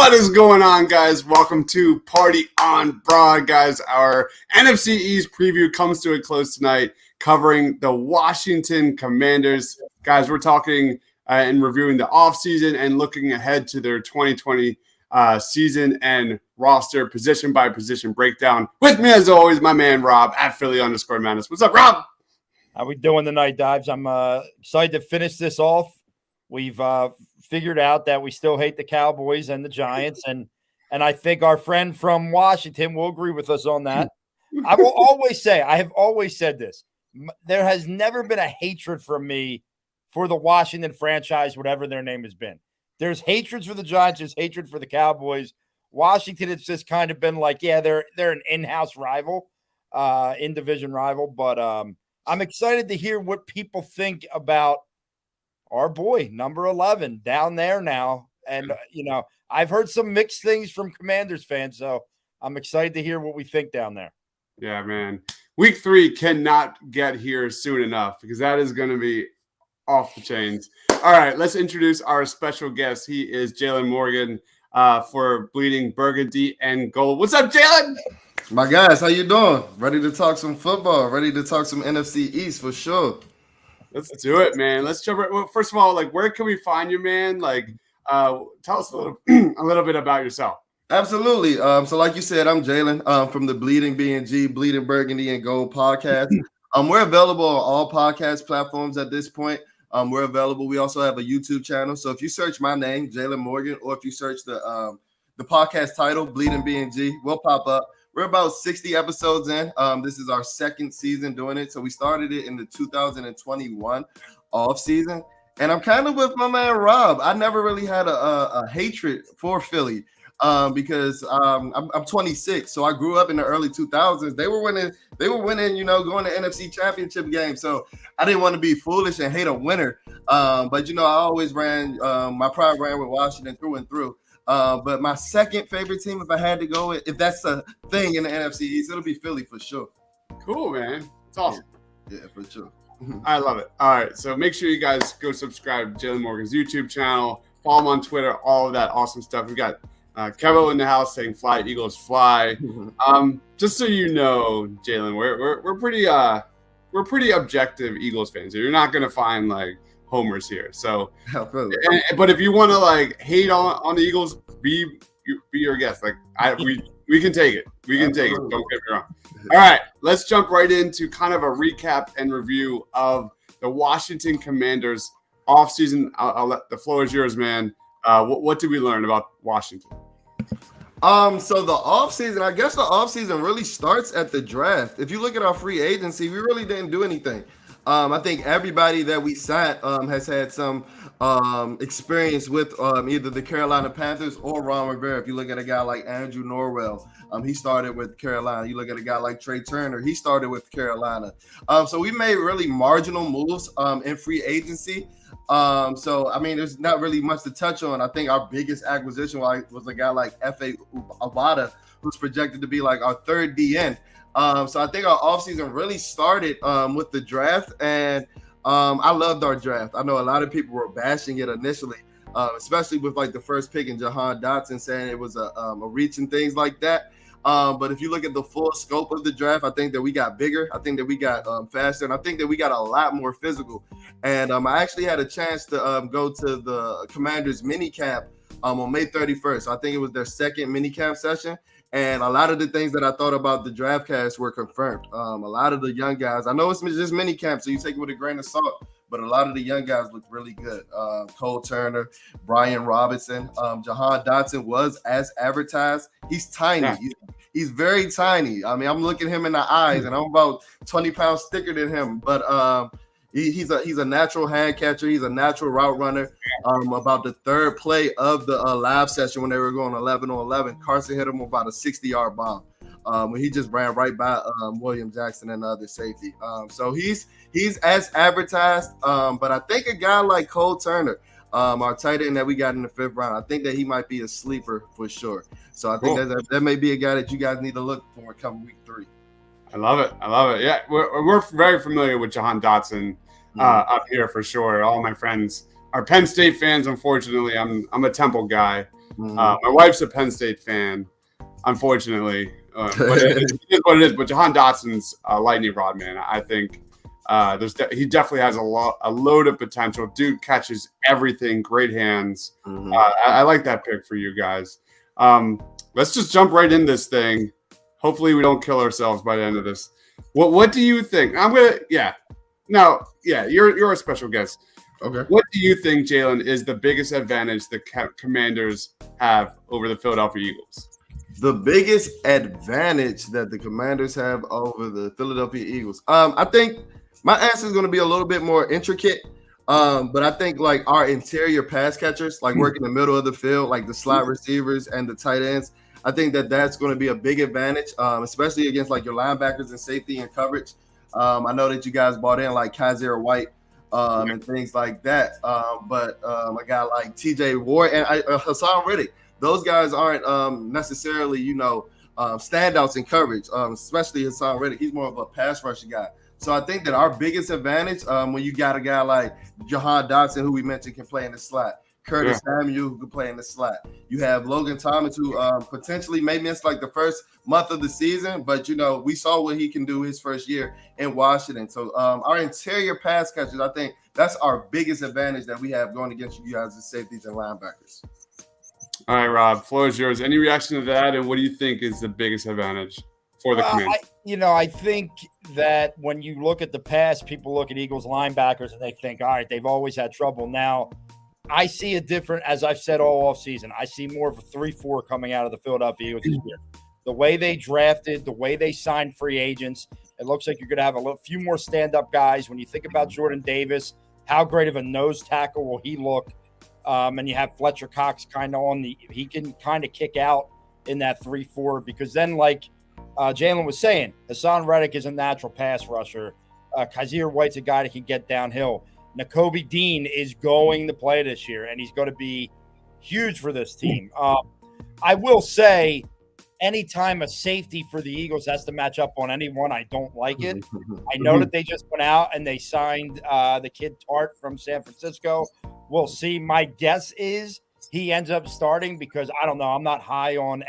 What is going on, guys? Welcome to Party on Broad, guys. Our NFC East preview comes to a close tonight, covering the Washington Commanders. Guys, we're talking and reviewing the offseason and looking ahead to their 2020 season and roster position by position breakdown. With me, as always, my man Rob at Philly_Madness. What's up, Rob? How we doing tonight, Dives? I'm excited to finish this off. We've figured out that we still hate the Cowboys and the Giants, and I think our friend from Washington will agree with us on that. I will always say, I have always said this, there has never been a hatred from me for the Washington franchise, whatever their name has been. There's hatred for the Giants, there's hatred for the Cowboys. Washington, it's just kind of been like, yeah, they're an in-house rival, in-division rival, but I'm excited to hear what people think about our boy, number 11, down there now. And, I've heard some mixed things from Commanders fans, so I'm excited to hear what we think down there. Yeah, man. Week 3 cannot get here soon enough because that is going to be off the chains. All right, let's introduce our special guest. He is Jalen Morgan for Bleeding Burgundy and Gold. What's up, Jalen? My guys, how you doing? Ready to talk some football? Ready to talk some NFC East for sure. Let's do it, man. Let's jump right. Well, first of all, where can we find you, man? Tell us a little bit about yourself. Absolutely. So like you said, I'm Jalen from the Bleeding B&G, Bleeding Burgundy and Gold podcast. We're available on all podcast platforms at this point. We're available. We also have a YouTube channel. So if you search my name, Jalen Morgan, or if you search the podcast title, Bleeding B&G, we'll pop up. We're about 60 episodes in. This is our second season doing it. So we started it in the 2021 off season. And I'm kind of with my man Rob. I never really had a hatred for Philly because I'm 26. So I grew up in the early 2000s. They were winning, going to NFC championship games. So I didn't want to be foolish and hate a winner. But I always ran, my pride ran with Washington through and through. But my second favorite team, if I had to go with, if that's a thing in the NFC East, it'll be Philly for sure. Cool, man. It's awesome. Yeah, for sure. I love it. All right, so make sure you guys go subscribe to Jalen Morgan's YouTube channel, follow him on Twitter, all of that awesome stuff. We got Kevo in the house saying "Fly Eagles, fly." Just so you know, Jalen, we're pretty objective Eagles fans. You're not gonna find homers here. So, but if you want to hate on the Eagles, be your guest. We can take it. We can take it. Don't get me wrong. All right, let's jump right into kind of a recap and review of the Washington Commanders offseason. I'll let the floor is yours, man. What did we learn about Washington? So the offseason, I guess the offseason really starts at the draft. If you look at our free agency, we really didn't do anything. I think everybody that we signed has had some experience with either the Carolina Panthers or Ron Rivera. If you look at a guy like Andrew Norwell, he started with Carolina. You look at a guy like Trey Turner, he started with Carolina. So we made really marginal moves in free agency. There's not really much to touch on. I think our biggest acquisition was a guy like F.A. Awada, who's projected to be our third DN. So I think our offseason really started with the draft, and I loved our draft. I know a lot of people were bashing it initially, especially with the first pick and Jahan Dotson saying it was a reach and things like that. But if you look at the full scope of the draft, I think that we got bigger. I think that we got faster, and I think that we got a lot more physical. And I actually had a chance to go to the Commanders mini camp on May 31st. I think it was their second mini camp session. And a lot of the things that I thought about the draft cast were confirmed. A lot of the young guys, I know it's just mini camp, so you take it with a grain of salt, but a lot of the young guys look really good. Cole Turner, Brian Robinson, Jahan Dotson was as advertised. He's tiny. Yeah. He's very tiny. I mean, I'm looking him in the eyes, and I'm about 20 pounds thicker than him. But he's a natural hand catcher. He's a natural route runner. About the third play of the live session when they were going 11-on-11, Carson hit him about a 60-yard bomb. When he just ran right by William Jackson and the other safety. So he's as advertised. But I think a guy like Cole Turner, our tight end that we got in the 5th round, I think that he might be a sleeper for sure. So I think that may be a guy that you guys need to look for come week 3. I love it. Yeah, we're very familiar with Jahan Dotson up here for sure. All my friends are Penn State fans. Unfortunately, I'm a Temple guy. My wife's a Penn State fan, unfortunately. But it is what it is. But Jahan Dotson's a lightning rod, man. I think he definitely has a load of potential. Dude catches everything. Great hands. I like that pick for you guys. Let's just jump right in this thing. Hopefully we don't kill ourselves by the end of this. What do you think? You're a special guest. Okay. What do you think, Jalen, is the biggest advantage the Commanders have over the Philadelphia Eagles? The biggest advantage that the Commanders have over the Philadelphia Eagles. I think my answer is going to be a little bit more intricate. But I think like our interior pass catchers, like work in the middle of the field, like the slot receivers and the tight ends, I think that's going to be a big advantage, especially against like your linebackers and safety and coverage. I know that you guys bought in like Kaiser White and things like that. But a guy like TJ Ward and Hassan Reddick, those guys aren't necessarily, standouts in coverage, especially Hassan Reddick. He's more of a pass rusher guy. So I think that our biggest advantage when you got a guy like Jahan Dotson, who we mentioned can play in the slot, Curtis Samuel, who can play in the slot. You have Logan Thomas, who potentially may miss like the first month of the season, but, we saw what he can do his first year in Washington. So our interior pass catchers, I think that's our biggest advantage that we have going against you guys as safeties and linebackers. All right, Rob, floor is yours. Any reaction to that, and what do you think is the biggest advantage for the Commanders? I think that when you look at the past, people look at Eagles linebackers and they think, all right, they've always had trouble. Now, I see a different, as I've said all offseason, I see more of a 3-4 coming out of the Philadelphia Eagles this year. The way they drafted, the way they signed free agents, it looks like you're going to have a few more stand-up guys. When you think about Jordan Davis, how great of a nose tackle will he look? And you have Fletcher Cox kind of he can kind of kick out in that 3-4 because then like Jalen was saying, Hassan Reddick is a natural pass rusher. Kaiser White's a guy that can get downhill. Nakobe Dean is going to play this year, and he's going to be huge for this team. I will say, anytime a safety for the Eagles has to match up on anyone, I don't like it. I know that they just went out and they signed the kid Tart from San Francisco. We'll see. My guess is he ends up starting because, I don't know, I'm not high on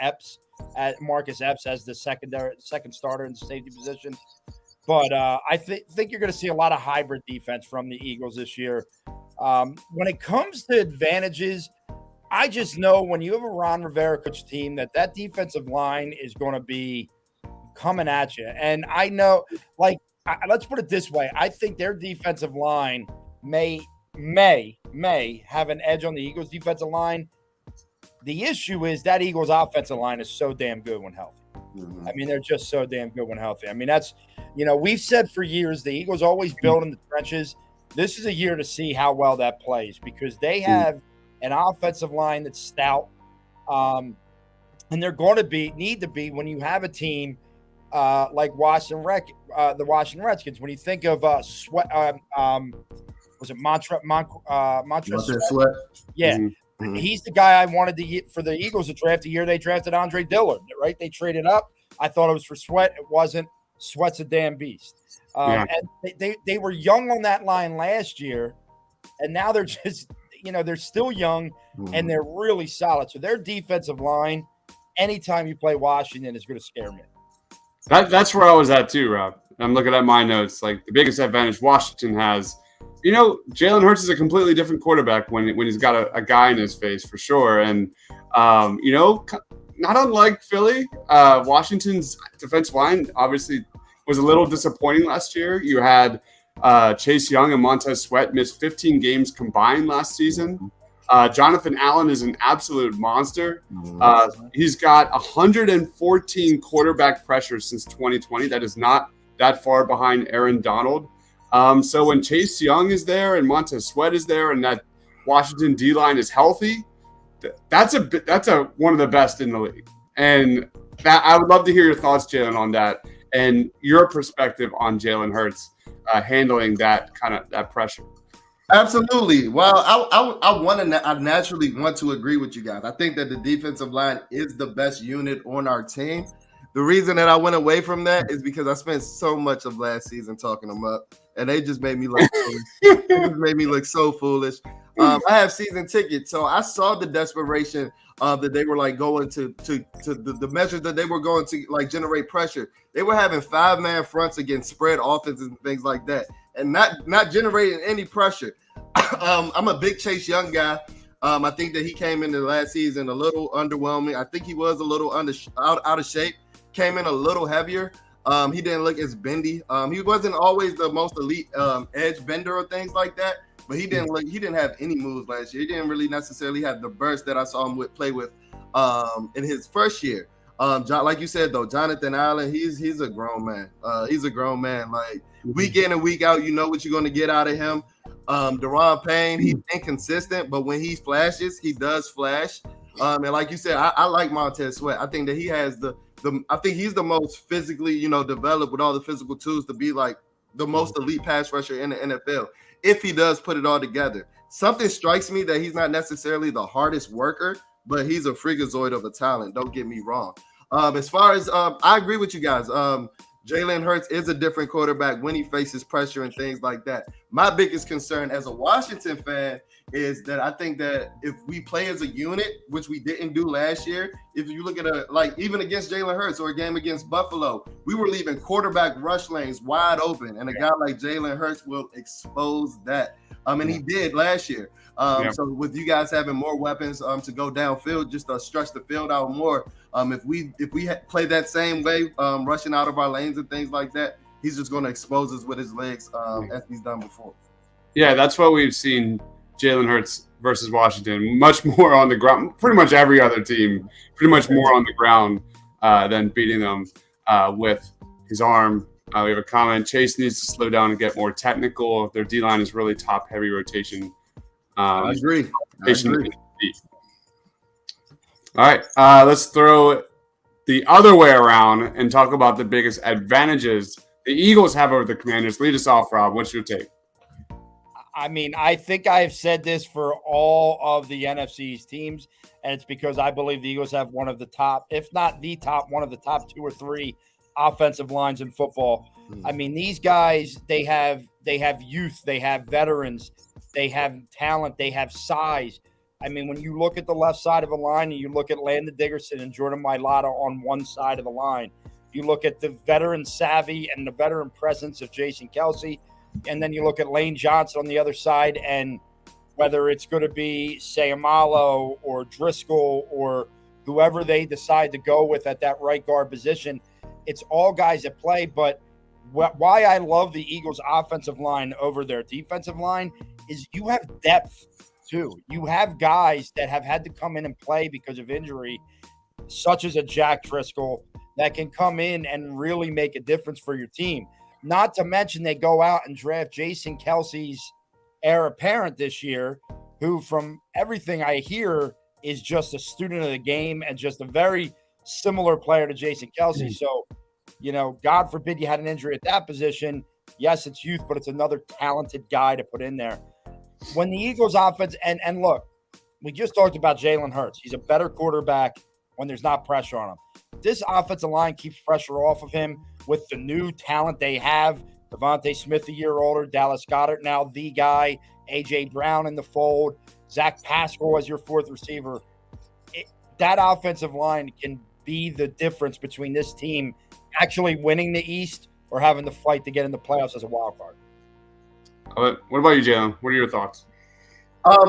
Marcus Epps as the second starter in the safety position. But I think you're going to see a lot of hybrid defense from the Eagles this year. When it comes to advantages, I just know when you have a Ron Rivera coach team that defensive line is going to be coming at you. And I know, let's put it this way. I think their defensive line may have an edge on the Eagles defensive line. The issue is that Eagles offensive line is so damn good when healthy. I mean, they're just so damn good when healthy. I mean, that's, we've said for years, the Eagles always build in the trenches. This is a year to see how well that plays because they have an offensive line that's stout. And they're going to need to be when you have a team like the Washington Redskins. When you think of was it Montrezl Sweat? Yeah. He's the guy I wanted for the Eagles to draft the year they drafted Andre Dillard, right? They traded up. I thought it was for Sweat. It wasn't. Sweat's a damn beast. And they were young on that line last year, and now they're just, they're still young, and they're really solid. So their defensive line, anytime you play Washington, is going to scare me. That's where I was at too, Rob. I'm looking at my notes. Like the biggest advantage Washington has, Jalen Hurts is a completely different quarterback when he's got a guy in his face for sure. And, not unlike Philly, Washington's defensive line obviously was a little disappointing last year. You had Chase Young and Montez Sweat missed 15 games combined last season. Jonathan Allen is an absolute monster. He's got 114 quarterback pressures since 2020. That is not that far behind Aaron Donald. So when Chase Young is there and Montez Sweat is there and that Washington D-line is healthy, that's one of the best in the league. And that I would love to hear your thoughts, Jalen, on that and your perspective on Jalen Hurts handling that pressure. Absolutely. Well, I naturally want to agree with you guys. I think that the defensive line is the best unit on our team. The reason that I went away from that is because I spent so much of last season talking them up, and they just made me look foolish. It just made me look so foolish. I have season tickets, so I saw the desperation that they were like going to the measures that they were going to like generate pressure. They were having 5-man fronts against spread offenses and things like that, and not generating any pressure. I'm a big Chase Young guy. I think that he came into last season a little underwhelming. I think he was a little out of shape. Came in a little heavier. He didn't look as bendy. He wasn't always the most elite edge bender or things like that, but he didn't have any moves last year. He didn't really necessarily have the burst that I saw him play with in his first year. Like you said though, Jonathan Allen, he's a grown man. He's a grown man. Like week in and week out, you know what you're going to get out of him. Deron Payne, he's inconsistent, but when he flashes, he does flash. And like you said, I like Montez Sweat. I think that he has I think he's the most physically, developed with all the physical tools to be like the most elite pass rusher in the NFL if he does put it all together. Something strikes me that he's not necessarily the hardest worker, but he's a freakazoid of a talent. Don't get me wrong. As far as I agree with you guys. Jalen Hurts is a different quarterback when he faces pressure and things like that. My biggest concern as a Washington fan is that I think that if we play as a unit, which we didn't do last year, if you look at even against Jalen Hurts or a game against Buffalo, we were leaving quarterback rush lanes wide open, and a guy like Jalen Hurts will expose that. And he did last year. So with you guys having more weapons to go downfield, just to stretch the field out more, if we play that same way, rushing out of our lanes and things like that, he's just going to expose us with his legs as he's done before. Yeah, that's what we've seen Jalen Hurts versus Washington. Much more on the ground. Pretty much every other team, pretty much more on the ground than beating them with his arm. We have a comment. Chase needs to slow down and get more technical. Their D-line is really top-heavy rotation. I agree. All right, let's throw the other way around and talk about the biggest advantages the Eagles have over the Commanders. Lead us off, Rob. What's your take? I mean, I think I've said this for all of the NFC's teams, and it's because I believe the Eagles have one of the top, if not the top, one of the top 2 or 3 offensive lines in football. I mean, these guys, they have youth, they have veterans, they have talent, they have size. I mean, when you look at the left side of the line and you look at Landon Dickerson and Jordan Mailata on one side of the line, you look at the veteran savvy and the veteran presence of Jason Kelce, and then you look at Lane Johnson on the other side, and whether it's going to be Sayamalo or Driscoll or whoever they decide to go with at that right guard position, it's all guys that play. But why I love the Eagles' offensive line over their defensive line is you have depth too. You have guys that have had to come in and play because of injury, such as a Jack Driscoll, that can come in and really make a difference for your team. Not to mention they go out and draft Jason Kelce's heir apparent this year, who from everything I hear is just a student of the game and just a very similar player to Jason Kelce. So, God forbid you had an injury at that position. Yes, it's youth, but it's another talented guy to put in there. When the Eagles offense, and look, we just talked about Jalen Hurts. He's a better quarterback when there's not pressure on him. This offensive line keeps pressure off of him with the new talent they have. Devontae Smith, a year older, Dallas Goedert, now the guy, A.J. Brown in the fold, Zach Pascal as your 4th receiver. That offensive line can be the difference between this team actually winning the East or having to fight to get in the playoffs as a wild card. What about you, Jalen? What are your thoughts?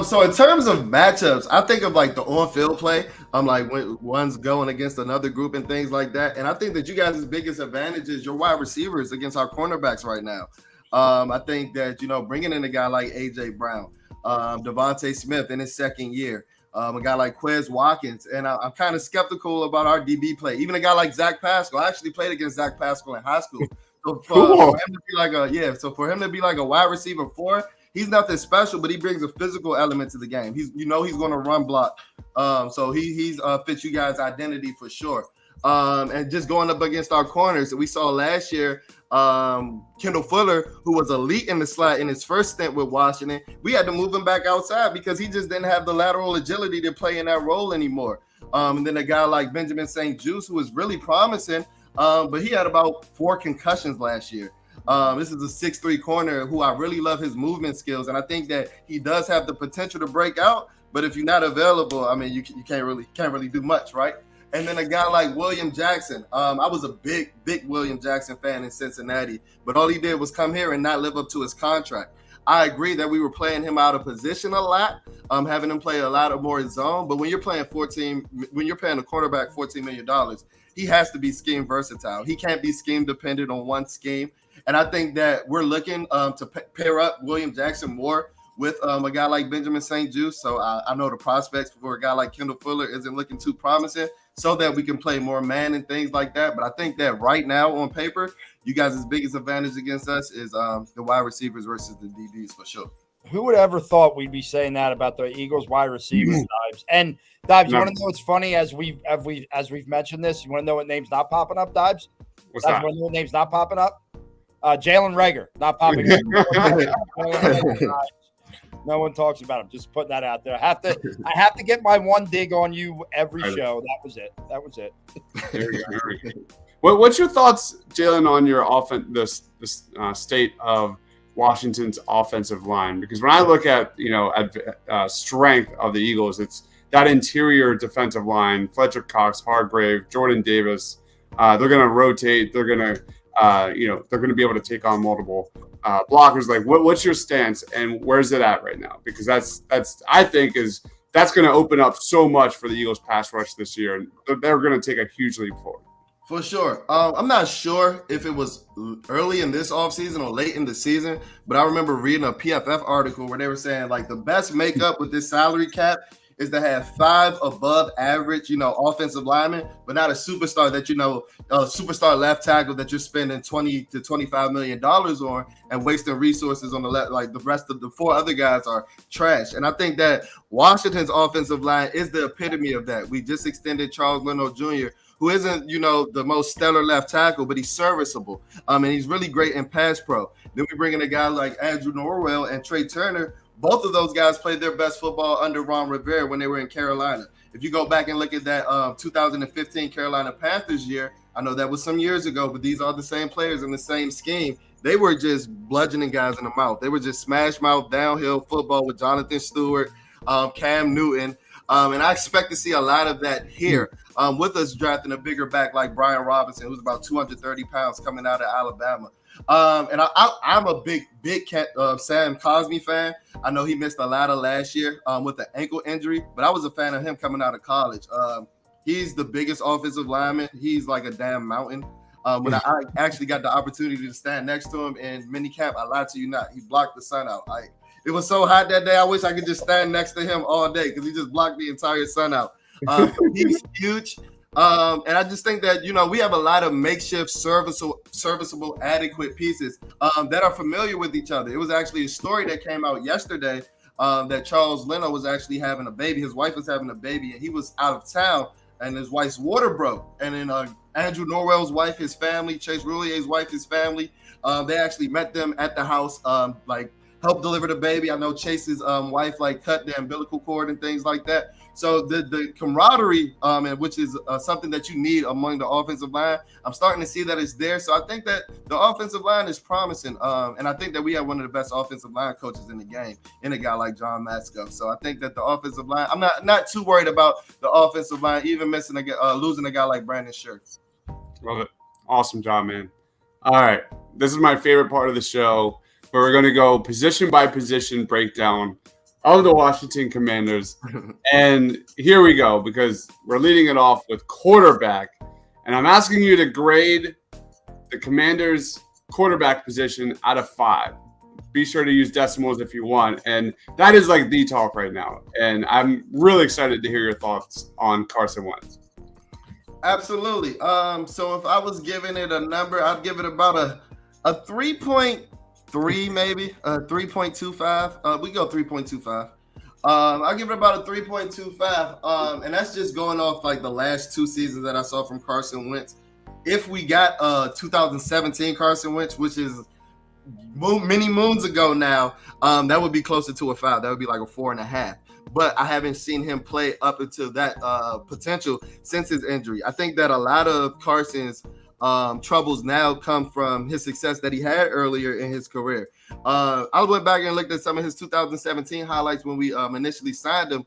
So in terms of matchups, I think of like the on-field play. I'm like when one's going against another group and things like that. And I think that you guys' biggest advantage is your wide receivers against our cornerbacks right now. I think that, bringing in a guy like A.J. Brown, Devontae Smith in his 2nd year, a guy like Quez Watkins, and I'm kind of skeptical about our DB play. Even a guy like Zach Pascal. I actually played against Zach Pascal in high school. So for him to be like a wide receiver 4, he's nothing special, but he brings a physical element to the game. He's going to run block. So he's fits you guys' identity for sure. And just going up against our corners that we saw last year, Kendall Fuller, who was elite in the slot in his first stint with Washington, we had to move him back outside because he just didn't have the lateral agility to play in that role anymore. And then a guy like Benjamin St-Juste, who was really promising, but he had about 4 concussions last year. This is a 6'3" corner who I really love his movement skills, and I think that he does have the potential to break out. but if you're not available, I mean, you can't really do much, right? And then a guy like William Jackson. I was a big William Jackson fan in Cincinnati, but all he did was come here and not live up to his contract. I agree that we were playing him out of position a lot, having him play a lot more in zone. But when you're paying a quarterback $14 million, he has to be scheme versatile. He can't be scheme dependent on one scheme. And I think that we're looking to pair up William Jackson more with a guy like Benjamin St-Juste. So I know the prospects for a guy like Kendall Fuller isn't looking too promising, so that we can play more man and things like that. But I think that right now on paper, you guys' biggest advantage against us is the wide receivers versus the DBs for sure. Who would ever thought we'd be saying that about the Eagles wide receivers, Dives? And Dives, you want to know what's funny as we've mentioned this? You want to know what name's not popping up, Dives? What's that? You want to know what name's not popping up? Jalen Reagor, not popping up. No one talks about him. Just putting that out there. I have to get my one dig on you every show. That was it. There we go. What's your thoughts, Jalen, on your offense, the state of Washington's offensive line? Because when I look at strength of the Eagles, it's that interior defensive line: Fletcher Cox, Hargrave, Jordan Davis. They're going to rotate. They're going to they're going to be able to take on multiple blockers. Like, what's your stance, and where's it at right now? Because that's I think that's going to open up so much for the Eagles pass rush this year, and they're going to take a huge leap forward. For sure. I'm not sure if it was early in this offseason or late in the season, but I remember reading a PFF article where they were saying, like, the best makeup with this salary cap is to have 5 above average, offensive linemen, but not a superstar that, a superstar left tackle that you're spending $20 to $25 million on and wasting resources on the left. Like, the rest of the 4 other guys are trash. And I think that Washington's offensive line is the epitome of that. We just extended Charles Leno Jr., who isn't, the most stellar left tackle, but he's serviceable. And he's really great in pass pro. Then we bring in a guy like Andrew Norwell and Trey Turner. Both of those guys played their best football under Ron Rivera when they were in Carolina. If you go back and look at that 2015 Carolina Panthers year, I know that was some years ago, but these are the same players in the same scheme. They were just bludgeoning guys in the mouth. They were just smash mouth downhill football with Jonathan Stewart, Cam Newton. And I expect to see a lot of that here with us drafting a bigger back like Brian Robinson, who's about 230 pounds coming out of Alabama. And I'm a big Sam Cosmi fan. I know he missed a lot of last year with the ankle injury, but I was a fan of him coming out of college. He's the biggest offensive lineman. He's like a damn mountain. When I actually got the opportunity to stand next to him in minicamp, I lied to you not, he blocked the sun out. It was so hot that day, I wish I could just stand next to him all day because he just blocked the entire sun out. He's huge. And I just think that, we have a lot of makeshift, serviceable, adequate pieces that are familiar with each other. It was actually a story that came out yesterday that Charles Leno was actually having a baby. His wife was having a baby, and he was out of town, and his wife's water broke. And then Andrew Norwell's wife, his family, Chase Roulier's wife, his family, they actually met them at the house, helped deliver the baby. I know Chase's wife cut the umbilical cord and things like that. So the camaraderie, which is something that you need among the offensive line, I'm starting to see that it's there. So I think that the offensive line is promising, and I think that we have one of the best offensive line coaches in the game, in a guy like John Matsko. So I think that the offensive line, I'm not too worried about the offensive line, even losing a guy like Brandon Schertz. Love it. Awesome job, man. All right, this is my favorite part of the show, where we're going to go position by position breakdown of the Washington Commanders. And here we go, because we're leading it off with quarterback. And I'm asking you to grade the Commanders' quarterback position out of 5. Be sure to use decimals if you want. And that is like the talk right now. And I'm really excited to hear your thoughts on Carson Wentz. Absolutely. So if I was giving it a number, I'd give it about a 3.3, maybe a 3.25. We go 3.25. I'll give it about a 3.25. And that's just going off the last 2 seasons that I saw from Carson Wentz. If we got 2017 Carson Wentz, which is many moons ago now, that would be closer to a 5. That would be like a 4.5. But I haven't seen him play up until that potential since his injury. I think that a lot of Carson's troubles now come from his success that he had earlier in his career. I went back and looked at some of his 2017 highlights when we initially signed him.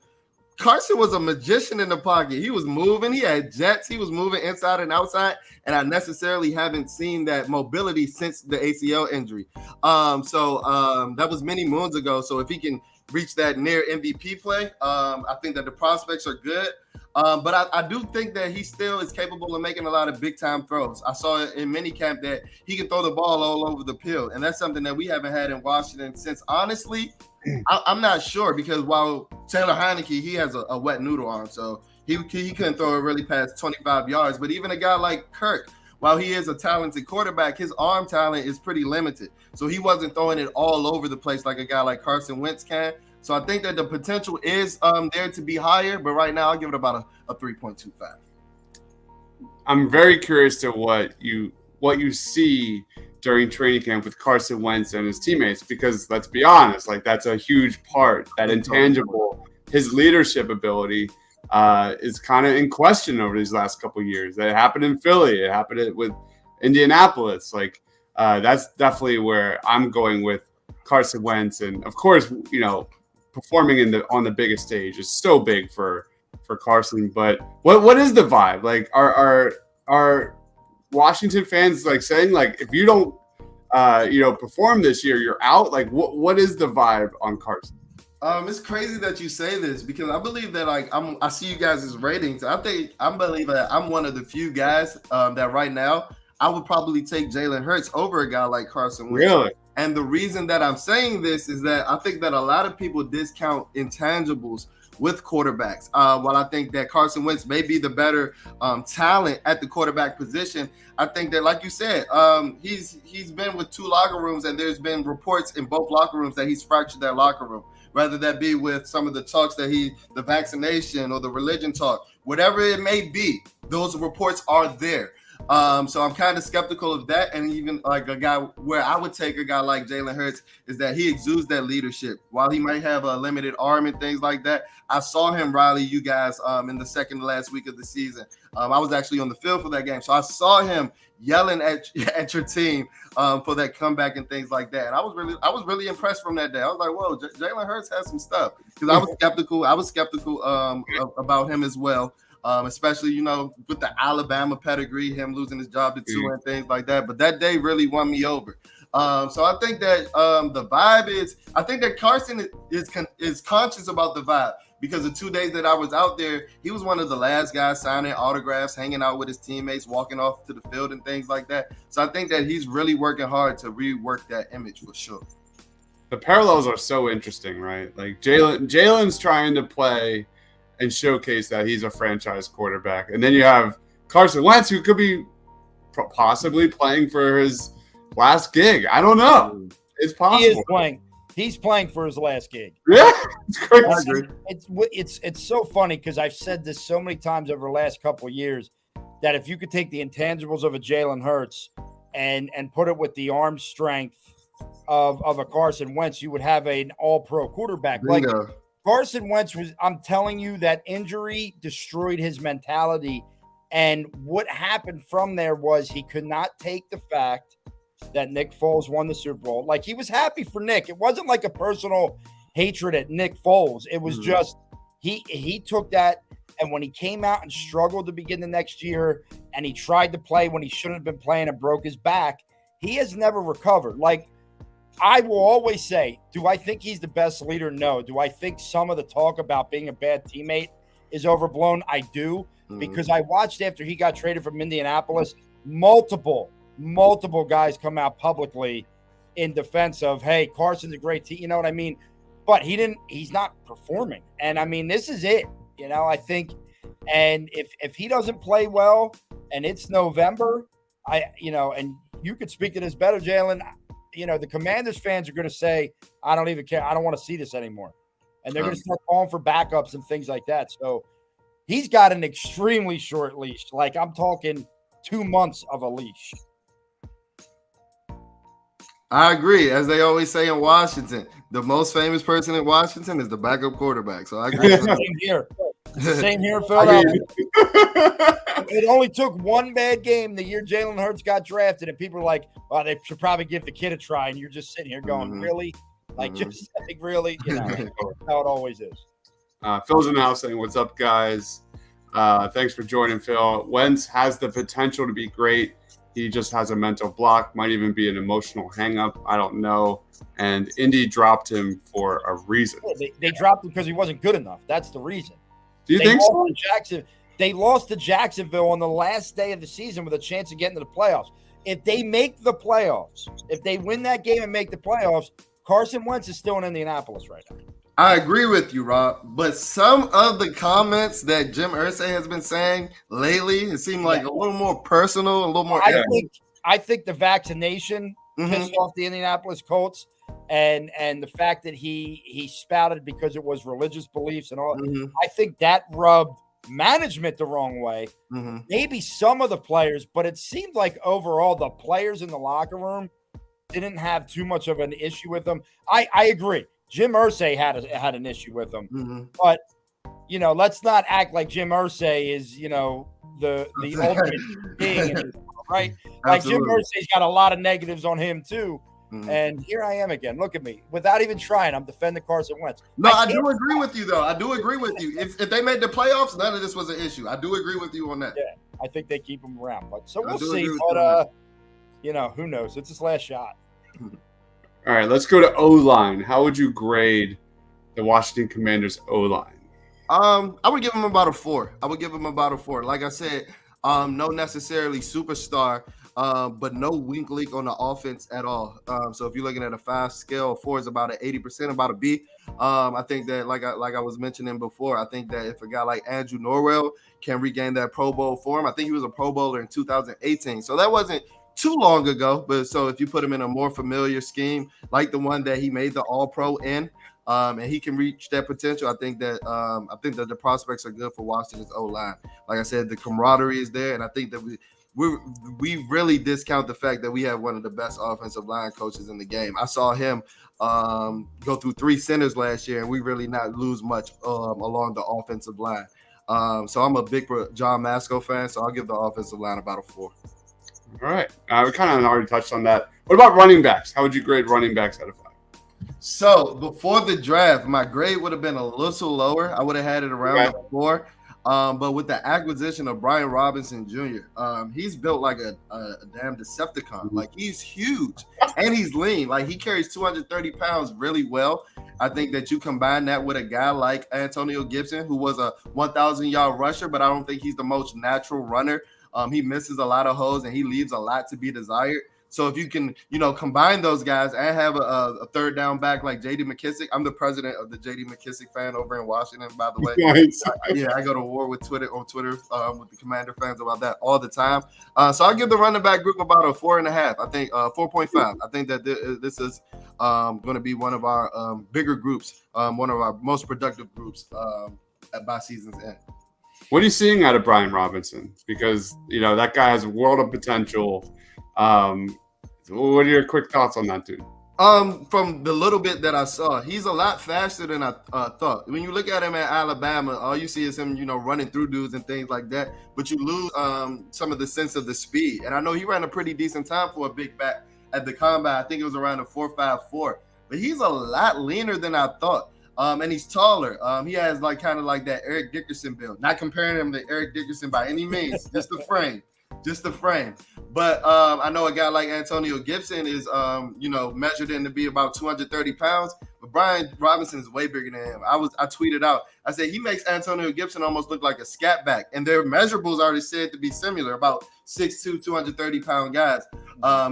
Carson was a magician in the pocket. He was moving. He had jets. He was moving inside and outside. And I necessarily haven't seen that mobility since the ACL injury. That was many moons ago. So if he can reach that near MVP play, I think that the prospects are good. But I do think that he still is capable of making a lot of big time throws. I saw it in minicamp that he can throw the ball all over the field. And that's something that we haven't had in Washington since, honestly, I'm not sure, because while Taylor Heineke, he has a wet noodle arm, so he couldn't throw it really past 25 yards. But even a guy like Kirk, while he is a talented quarterback, his arm talent is pretty limited. So he wasn't throwing it all over the place like a guy like Carson Wentz can. So I think that the potential is there to be higher, but right now I'll give it about a 3.25. I'm very curious to what you see during training camp with Carson Wentz and his teammates, because let's be honest, like that's a huge part, that intangible, his leadership ability is kind of in question over these last couple of years. That happened in Philly. It happened with Indianapolis. Like that's definitely where I'm going with Carson Wentz. And of course, performing on the biggest stage is so big for Carson. But what is the vibe? Like are Washington fans like saying, like, if you don't perform this year, you're out? Like what is the vibe on Carson? It's crazy that you say this, because I believe that I see you guys' ratings. I believe that I'm one of the few guys that right now I would probably take Jalen Hurts over a guy like Carson Wentz. Really? And the reason that I'm saying this is that I think that a lot of people discount intangibles with quarterbacks. While I think that Carson Wentz may be the better talent at the quarterback position, I think that, like you said, he's been with two locker rooms, and there's been reports in both locker rooms that he's fractured that locker room. Whether that be with some of the talks that the vaccination or the religion talk, whatever it may be, those reports are there. So I'm kind of skeptical of that. And even like a guy where I would take a guy like Jalen Hurts is that he exudes that leadership. While he might have a limited arm and things like that, I saw him rally you guys in the second to last week of the season. I was actually on the field for that game. So I saw him yelling at your team for that comeback and things like that. And I was really impressed from that day. I was like, whoa, Jalen Hurts has some stuff, because I was skeptical about him as well. Especially, with the Alabama pedigree, him losing his job to Tua and things like that. But that day really won me over. So I think that the vibe is, I think that Carson is conscious about the vibe, because the 2 days that I was out there, he was one of the last guys signing autographs, hanging out with his teammates, walking off to the field and things like that. So I think that he's really working hard to rework that image for sure. The parallels are so interesting, right? Like Jalen's trying to play and showcase that he's a franchise quarterback. And then you have Carson Wentz, who could be possibly playing for his last gig. I don't know. It's possible. He is playing. He's playing for his last gig. Yeah, it's crazy. It's so funny, because I've said this so many times over the last couple of years, that if you could take the intangibles of a Jalen Hurts and put it with the arm strength of a Carson Wentz, you would have an all-pro quarterback. Bingo. Like Carson Wentz I'm telling you, that injury destroyed his mentality. And what happened from there was he could not take the fact that Nick Foles won the Super Bowl. Like, he was happy for Nick. It wasn't like a personal hatred at Nick Foles. It was just he took that, and when he came out and struggled to begin the next year, and he tried to play when he shouldn't have been playing and broke his back, he has never recovered. Like, I will always say, do I think he's the best leader? No. Do I think some of the talk about being a bad teammate is overblown? I do, because I watched after he got traded from Indianapolis, multiple guys come out publicly in defense of, hey, Carson's a great team. You know what I mean? But he's not performing. And I mean, this is it, I think. And if he doesn't play well and it's November, and you could speak to this better, Jalen, the Commanders fans are going to say, I don't even care. I don't want to see this anymore. And they're going to start calling for backups and things like that. So he's got an extremely short leash. Like, I'm talking 2 months of a leash. I agree. As they always say in Washington, the most famous person in Washington is the backup quarterback. So I agree. Same here. Same here in Philadelphia. It only took one bad game the year Jalen Hurts got drafted, and people are like, well, they should probably give the kid a try. And you're just sitting here going, really? Like, just like, really? That's how it always is. Phil's in the house saying, "What's up, guys? Thanks for joining, Phil. Wentz has the potential to be great. He just has a mental block. Might even be an emotional hang-up. I don't know. And Indy dropped him for a reason. They dropped him because he wasn't good enough. That's the reason. Do you think so? They lost to Jacksonville on the last day of the season with a chance of getting to the playoffs. If they make the playoffs, if they win that game and make the playoffs, Carson Wentz is still in Indianapolis right now. I agree with you, Rob. But some of the comments that Jim Irsay has been saying lately, it seemed like a little more personal, a little more. I think the vaccination pissed off the Indianapolis Colts, and the fact that he spouted because it was religious beliefs and all. I think that rubbed management the wrong way. Maybe some of the players, but it seemed like overall the players in the locker room didn't have too much of an issue with them. I agree. Jim Irsay had an issue with them, but let's not act like Jim Irsay is the ultimate king, right? Like Jim Irsay's got a lot of negatives on him too. And here I am again. Look at me. Without even trying, I'm defending Carson Wentz. No, I do agree with you, though. I do agree with you. If they made the playoffs, none of this was an issue. I do agree with you on that. Yeah, I think they keep him around. But so we'll see. But who knows? It's his last shot. All right, let's go to O-line. How would you grade the Washington Commanders O-line? I would give him about a 4. Like I said, no necessarily superstar, but no weak link on the offense at all. So if you're looking at a 5 scale, 4 is about an 80%, about a B. I think that, like I was mentioning before, I think that if a guy like Andrew Norwell can regain that Pro Bowl form, I think he was a Pro Bowler in 2018. So that wasn't too long ago, but so if you put him in a more familiar scheme like the one that he made the All-Pro in, and he can reach that potential, I think that the prospects are good for Washington's O-line. Like I said, the camaraderie is there, and I think that we really discount the fact that we have one of the best offensive line coaches in the game. I saw him go through 3 centers last year, and we really not lose much along the offensive line. So I'm a big John Masco fan, so I'll give the offensive line about a 4. All right. We kind of already touched on that. What about running backs? How would you grade running backs out of 5? So before the draft, my grade would have been a little lower. I would have had it around a 4. But with the acquisition of Brian Robinson Jr., he's built like a damn Decepticon. Like, he's huge and he's lean. Like, he carries 230 pounds really well. I think that you combine that with a guy like Antonio Gibson, who was a 1,000-yard rusher, but I don't think he's the most natural runner. He misses a lot of holes and he leaves a lot to be desired. So if you can, combine those guys and have a third down back like J.D. McKissick. I'm the president of the J.D. McKissick fan over in Washington, by the way. Nice. I go to war with Twitter with the Commander fans about that all the time. So I'll give the running back group about a 4.5. I think 4.5. I think that this is going to be one of our bigger groups, one of our most productive groups by season's end. What are you seeing out of Brian Robinson? Because, that guy has a world of potential. What are your quick thoughts on that, dude? From the little bit that I saw, he's a lot faster than I thought. When you look at him at Alabama, all you see is him, running through dudes and things like that. But you lose some of the sense of the speed. And I know he ran a pretty decent time for a big back at the combine. I think it was around a 4.54. But he's a lot leaner than I thought. And he's taller. He has kind of like that Eric Dickerson build. Not comparing him to Eric Dickerson by any means, just the frame. But I know a guy like Antonio Gibson is, measured in to be about 230 pounds. But Brian Robinson is way bigger than him. I tweeted out, I said he makes Antonio Gibson almost look like a scat back. And their measurables already said to be similar, about 6'2", 230-pound guys.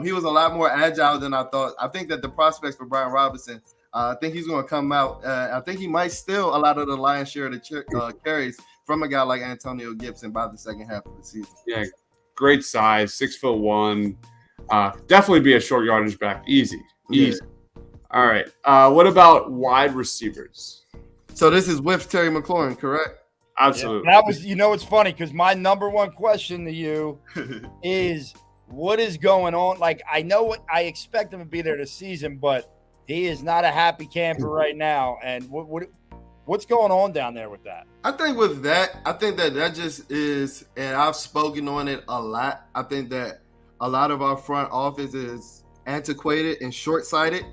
He was a lot more agile than I thought. I think that the prospects for Brian Robinson, I think he's going to come out. I think he might steal a lot of the lion's share of the carries from a guy like Antonio Gibson by the second half of the season. Yeah, great size, 6'1". Definitely be a short yardage back. Easy. All right. What about wide receivers? So this is with Terry McLaurin, correct? Absolutely. Yeah, that was, it's funny because my number one question to you is what is going on? Like, I know what I expect him to be there this season, but he is not a happy camper right now. And what's going on down there with that? I think with that, that just is, and I've spoken on it a lot. I think that a lot of our front office is antiquated and short-sighted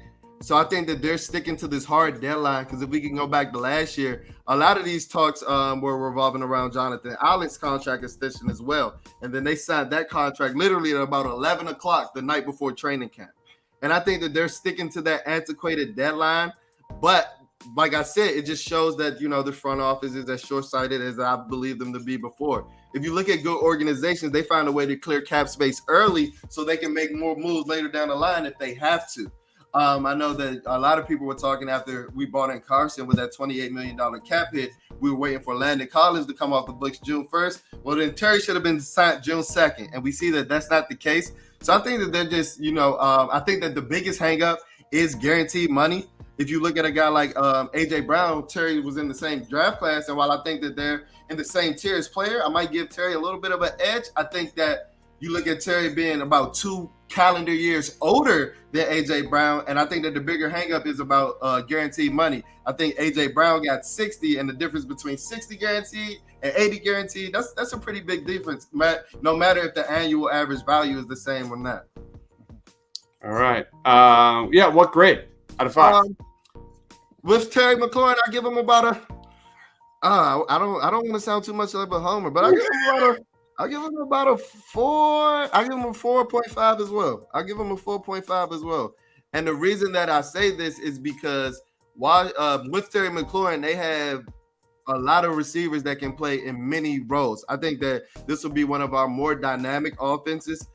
So I think that they're sticking to this hard deadline because if we can go back to last year, a lot of these talks were revolving around Jonathan Allen's contract extension as well. And then they signed that contract literally at about 11 o'clock the night before training camp. And I think that they're sticking to that antiquated deadline. But like I said, it just shows that, the front office is as short-sighted as I believe them to be before. If you look at good organizations, they find a way to clear cap space early so they can make more moves later down the line if they have to. I know that a lot of people were talking after we bought in Carson with that $28 million cap hit. We were waiting for Landon Collins to come off the books June 1st. Well, then Terry should have been signed June 2nd. And we see that that's not the case. So I think that they're just, I think that the biggest hang up is guaranteed money. If you look at a guy like A.J. Brown, Terry was in the same draft class. And while I think that they're in the same tier as player, I might give Terry a little bit of an edge. I think that you look at Terry being about 2 calendar years older than A.J. Brown, and I think that the bigger hangup is about guaranteed money. I think A.J. Brown got 60, and the difference between 60 guaranteed and 80 guaranteed, that's a pretty big difference, no matter if the annual average value is the same or not. All right. What grade out of 5? With Terry McLaurin, I give him about a I don't want to sound too much like a homer, but I give him about a 4. I give him a 4.5 as well. I give him a 4.5 as well. And the reason that I say this is because with Terry McLaurin, they have a lot of receivers that can play in many roles. I think that this will be one of our more dynamic offenses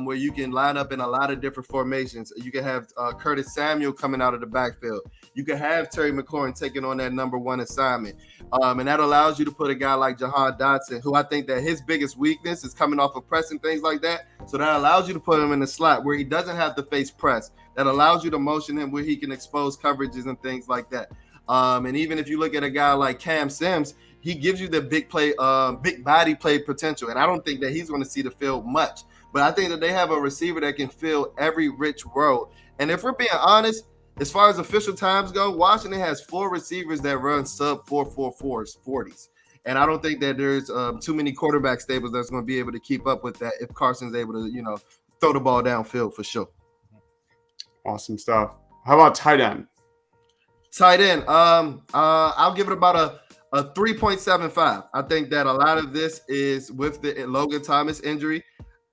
where you can line up in a lot of different formations. You can have Curtis Samuel coming out of the backfield. You can have Terry McLaurin taking on that number 1 assignment. And that allows you to put a guy like Jahan Dotson, who I think that his biggest weakness is coming off of press and things like that. So that allows you to put him in the slot where he doesn't have to face press. That allows you to motion him where he can expose coverages and things like that. And even if you look at a guy like Cam Sims, he gives you the big body play potential. And I don't think that he's going to see the field much. But I think that they have a receiver that can fill every rich role. And if we're being honest, as far as official times go, Washington has 4 receivers that run sub 4.44s, 40s. And I don't think that there's too many quarterback stables that's going to be able to keep up with that if Carson's able to, throw the ball downfield for sure. Awesome stuff. How about tight end? Tight end, I'll give it about a 3.75. I think that a lot of this is with the Logan Thomas injury.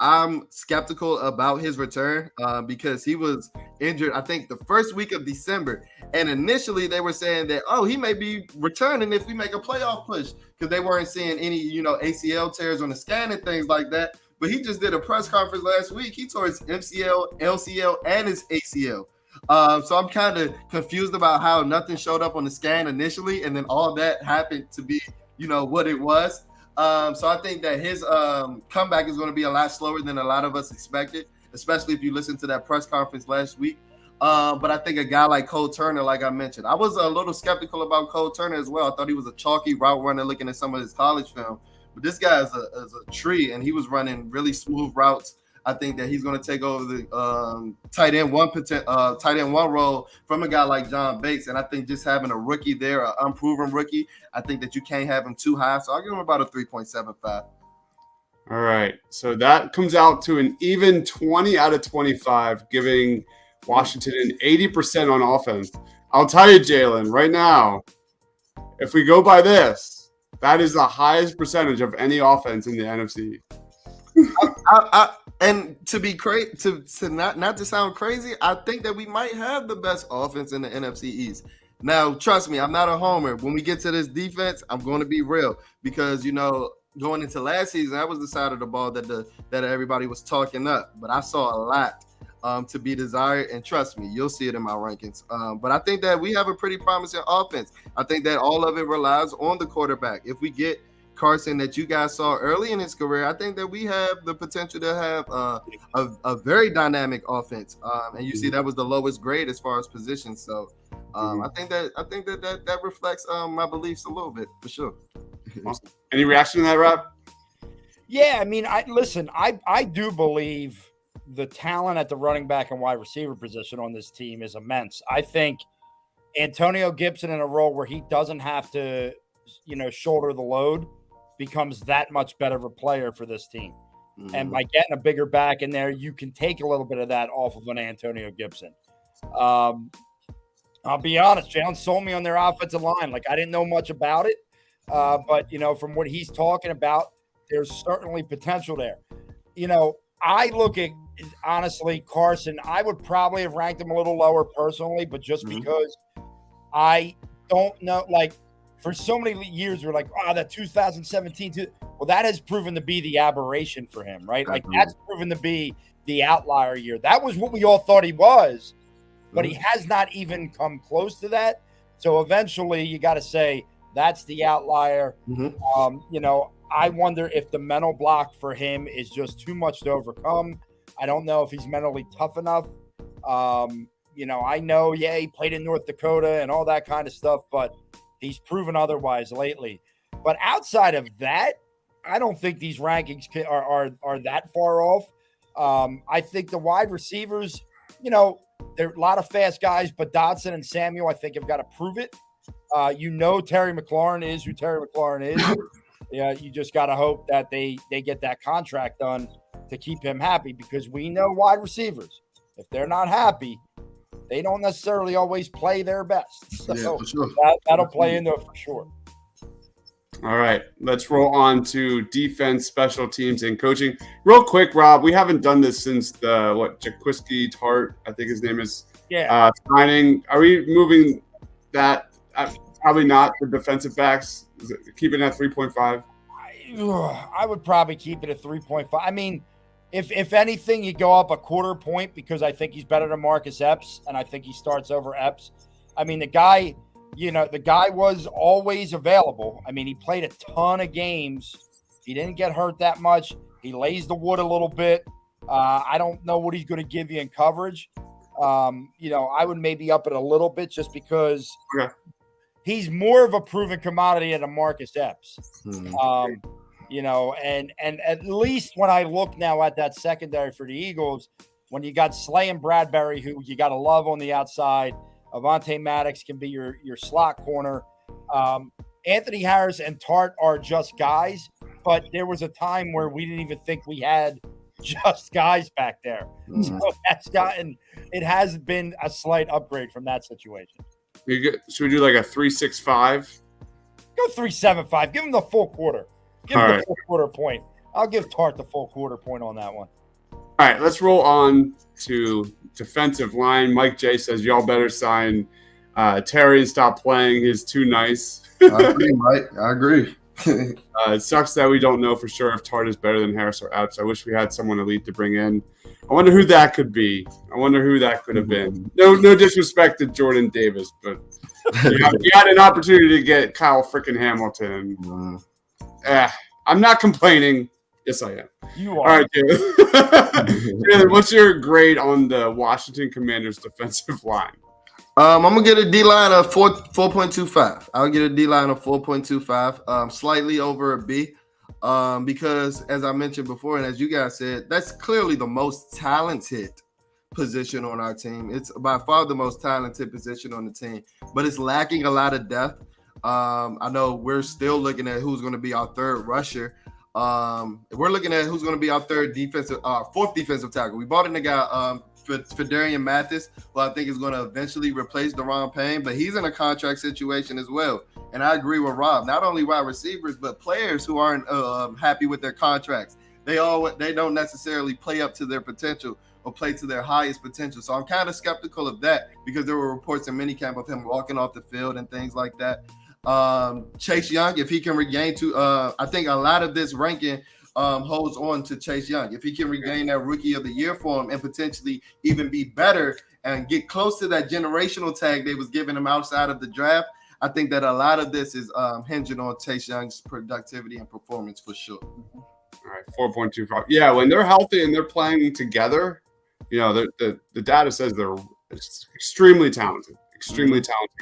I'm skeptical about his return because he was injured, I think, the first week of December. And initially they were saying that, he may be returning if we make a playoff push because they weren't seeing any, ACL tears on the scan and things like that. But he just did a press conference last week. He tore his MCL, LCL, and his ACL. So I'm kind of confused about how nothing showed up on the scan initially. And then all that happened to be, what it was. So I think that his comeback is going to be a lot slower than a lot of us expected, especially if you listen to that press conference last week. But I think a guy like Cole Turner, like I mentioned, I was a little skeptical about Cole Turner as well. I thought he was a chalky route runner looking at some of his college film. But this guy is a tree, and he was running really smooth routes. I think that he's going to take over the tight end one role from a guy like John Bates. And I think just having a rookie there, an unproven rookie, I think that you can't have him too high. So I'll give him about a 3.75. All right. So that comes out to an even 20 out of 25, giving Washington an 80% on offense. I'll tell you, Jalen, right now, if we go by this, that is the highest percentage of any offense in the NFC. And to be crazy, to not to sound crazy, I think that we might have the best offense in the NFC East. Now, trust me, I'm not a homer. When we get to this defense, I'm going to be real because going into last season, that was the side of the ball that everybody was talking up. But I saw a lot to be desired, and trust me, you'll see it in my rankings. But I think that we have a pretty promising offense. I think that all of it relies on the quarterback. If we get Carson that you guys saw early in his career, I think that we have the potential to have a very dynamic offense. And you see that was the lowest grade as far as positions. So I think that reflects my beliefs a little bit for sure. Awesome. Any reaction to that, Rob? Yeah, I mean, I do believe the talent at the running back and wide receiver position on this team is immense. I think Antonio Gibson in a role where he doesn't have to, shoulder the load becomes that much better of a player for this team. Mm-hmm. And by getting a bigger back in there, you can take a little bit of that off of an Antonio Gibson. I'll be honest, Jalen sold me on their offensive line. Like, I didn't know much about it, but from what he's talking about, there's certainly potential there. I look at, honestly, Carson. I would probably have ranked him a little lower personally, but just because I don't know, like, for so many years, we're like, that 2017, well, that has proven to be the aberration for him, right? Like, that's proven to be the outlier year. That was what we all thought he was, but he has not even come close to that. So eventually you got to say that's the outlier. I wonder if the mental block for him is just too much to overcome. I don't know if he's mentally tough enough. I know, he played in North Dakota and all that kind of stuff, but he's proven otherwise lately. But outside of that, I don't think these rankings are that far off. I think the wide receivers, there are a lot of fast guys, but Dodson and Samuel, I think, have got to prove it. Terry McLaurin is who Terry McLaurin is. You just got to hope that they get that contract done to keep him happy, because we know wide receivers, if they're not happy, they don't necessarily always play their best. So for sure. That'll play into it for sure. All right, let's roll on to defense, special teams, and coaching. Real quick, Rob, we haven't done this since the Jaquiski Tart, I think his name is, signing. Are we moving that? Probably not, the defensive backs. Is it keeping it at 3.5? I would probably keep it at 3.5. I mean, if anything, you go up a quarter point, because I think he's better than Marcus Epps, and I think he starts over Epps. I mean, the guy was always available. I mean, he played a ton of games. He didn't get hurt that much. He lays the wood a little bit. I don't know what he's going to give you in coverage. I would maybe up it a little bit, just because he's more of a proven commodity than a Marcus Epps. And at least when I look now at that secondary for the Eagles, when you got Slay and Bradbury, who you got to love on the outside, Avonte Maddox can be your slot corner. Anthony Harris and Tart are just guys, but there was a time where we didn't even think we had just guys back there. So it has been a slight upgrade from that situation. Should we do like a 3.65? Go 3.75. Give him the full quarter. Give him the full quarter point. I'll give Tart the full quarter point on that one. All right, let's roll on to defensive line. Mike J says, y'all better sign Terry and stop playing. He's too nice. I agree, Mike. I agree. It sucks that we don't know for sure if Tart is better than Harris or Epps. I wish we had someone elite to bring in. I wonder who that could be. I wonder who that could have been. No disrespect to Jordan Davis, but you had an opportunity to get Kyle freaking Hamilton. I'm not complaining. Yes, I am. You are. All right, Jalen, what's your grade on the Washington Commanders defensive line? I'm gonna get a D line of 4.25. I'll get a D line of 4.25, slightly over a B, because as I mentioned before, and as you guys said, that's clearly the most talented position on our team. It's by far the most talented position on the team, but it's lacking a lot of depth. I know we're still looking at who's going to be our third rusher. We're looking at who's going to be our fourth defensive tackle. We brought in a guy, Fedarian Mathis, who I think is going to eventually replace Daron Payne, but he's in a contract situation as well. And I agree with Rob. Not only wide receivers, but players who aren't happy with their contracts. They don't necessarily play up to their potential or play to their highest potential. So I'm kind of skeptical of that, because there were reports in minicamp of him walking off the field and things like that. Chase Young, if he can regain I think a lot of this ranking holds on to Chase Young. If he can regain that Rookie of the Year form and potentially even be better and get close to that generational tag they was giving him outside of the draft, I think that a lot of this is hinging on Chase Young's productivity and performance for sure. All right, 4.25. Yeah, when they're healthy and they're playing together, the data says they're extremely talented